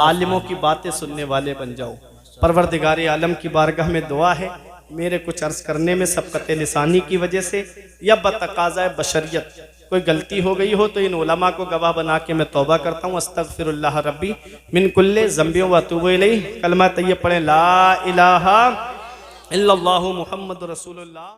आलिमों की बातें सुनने वाले बन जाओ। परवरदिगार आलम की बारगाह में दुआ है, मेरे कुछ अर्ज करने में सबकत लिसानी की वजह से या बतकाज़ा बशरियत कोई गलती हो गई हो तो इन उलमा को गवाह बना के मैं तौबा करता हूँ। अस्तगफिरुल्लाह रब्बी मिन कुल्ले ज़ंबियों व अतूबु इलैह। कलमा तैयब पढ़ें, ला इलाहा इल्लल्लाहु मुहम्मदुर रसूलुल्लाह।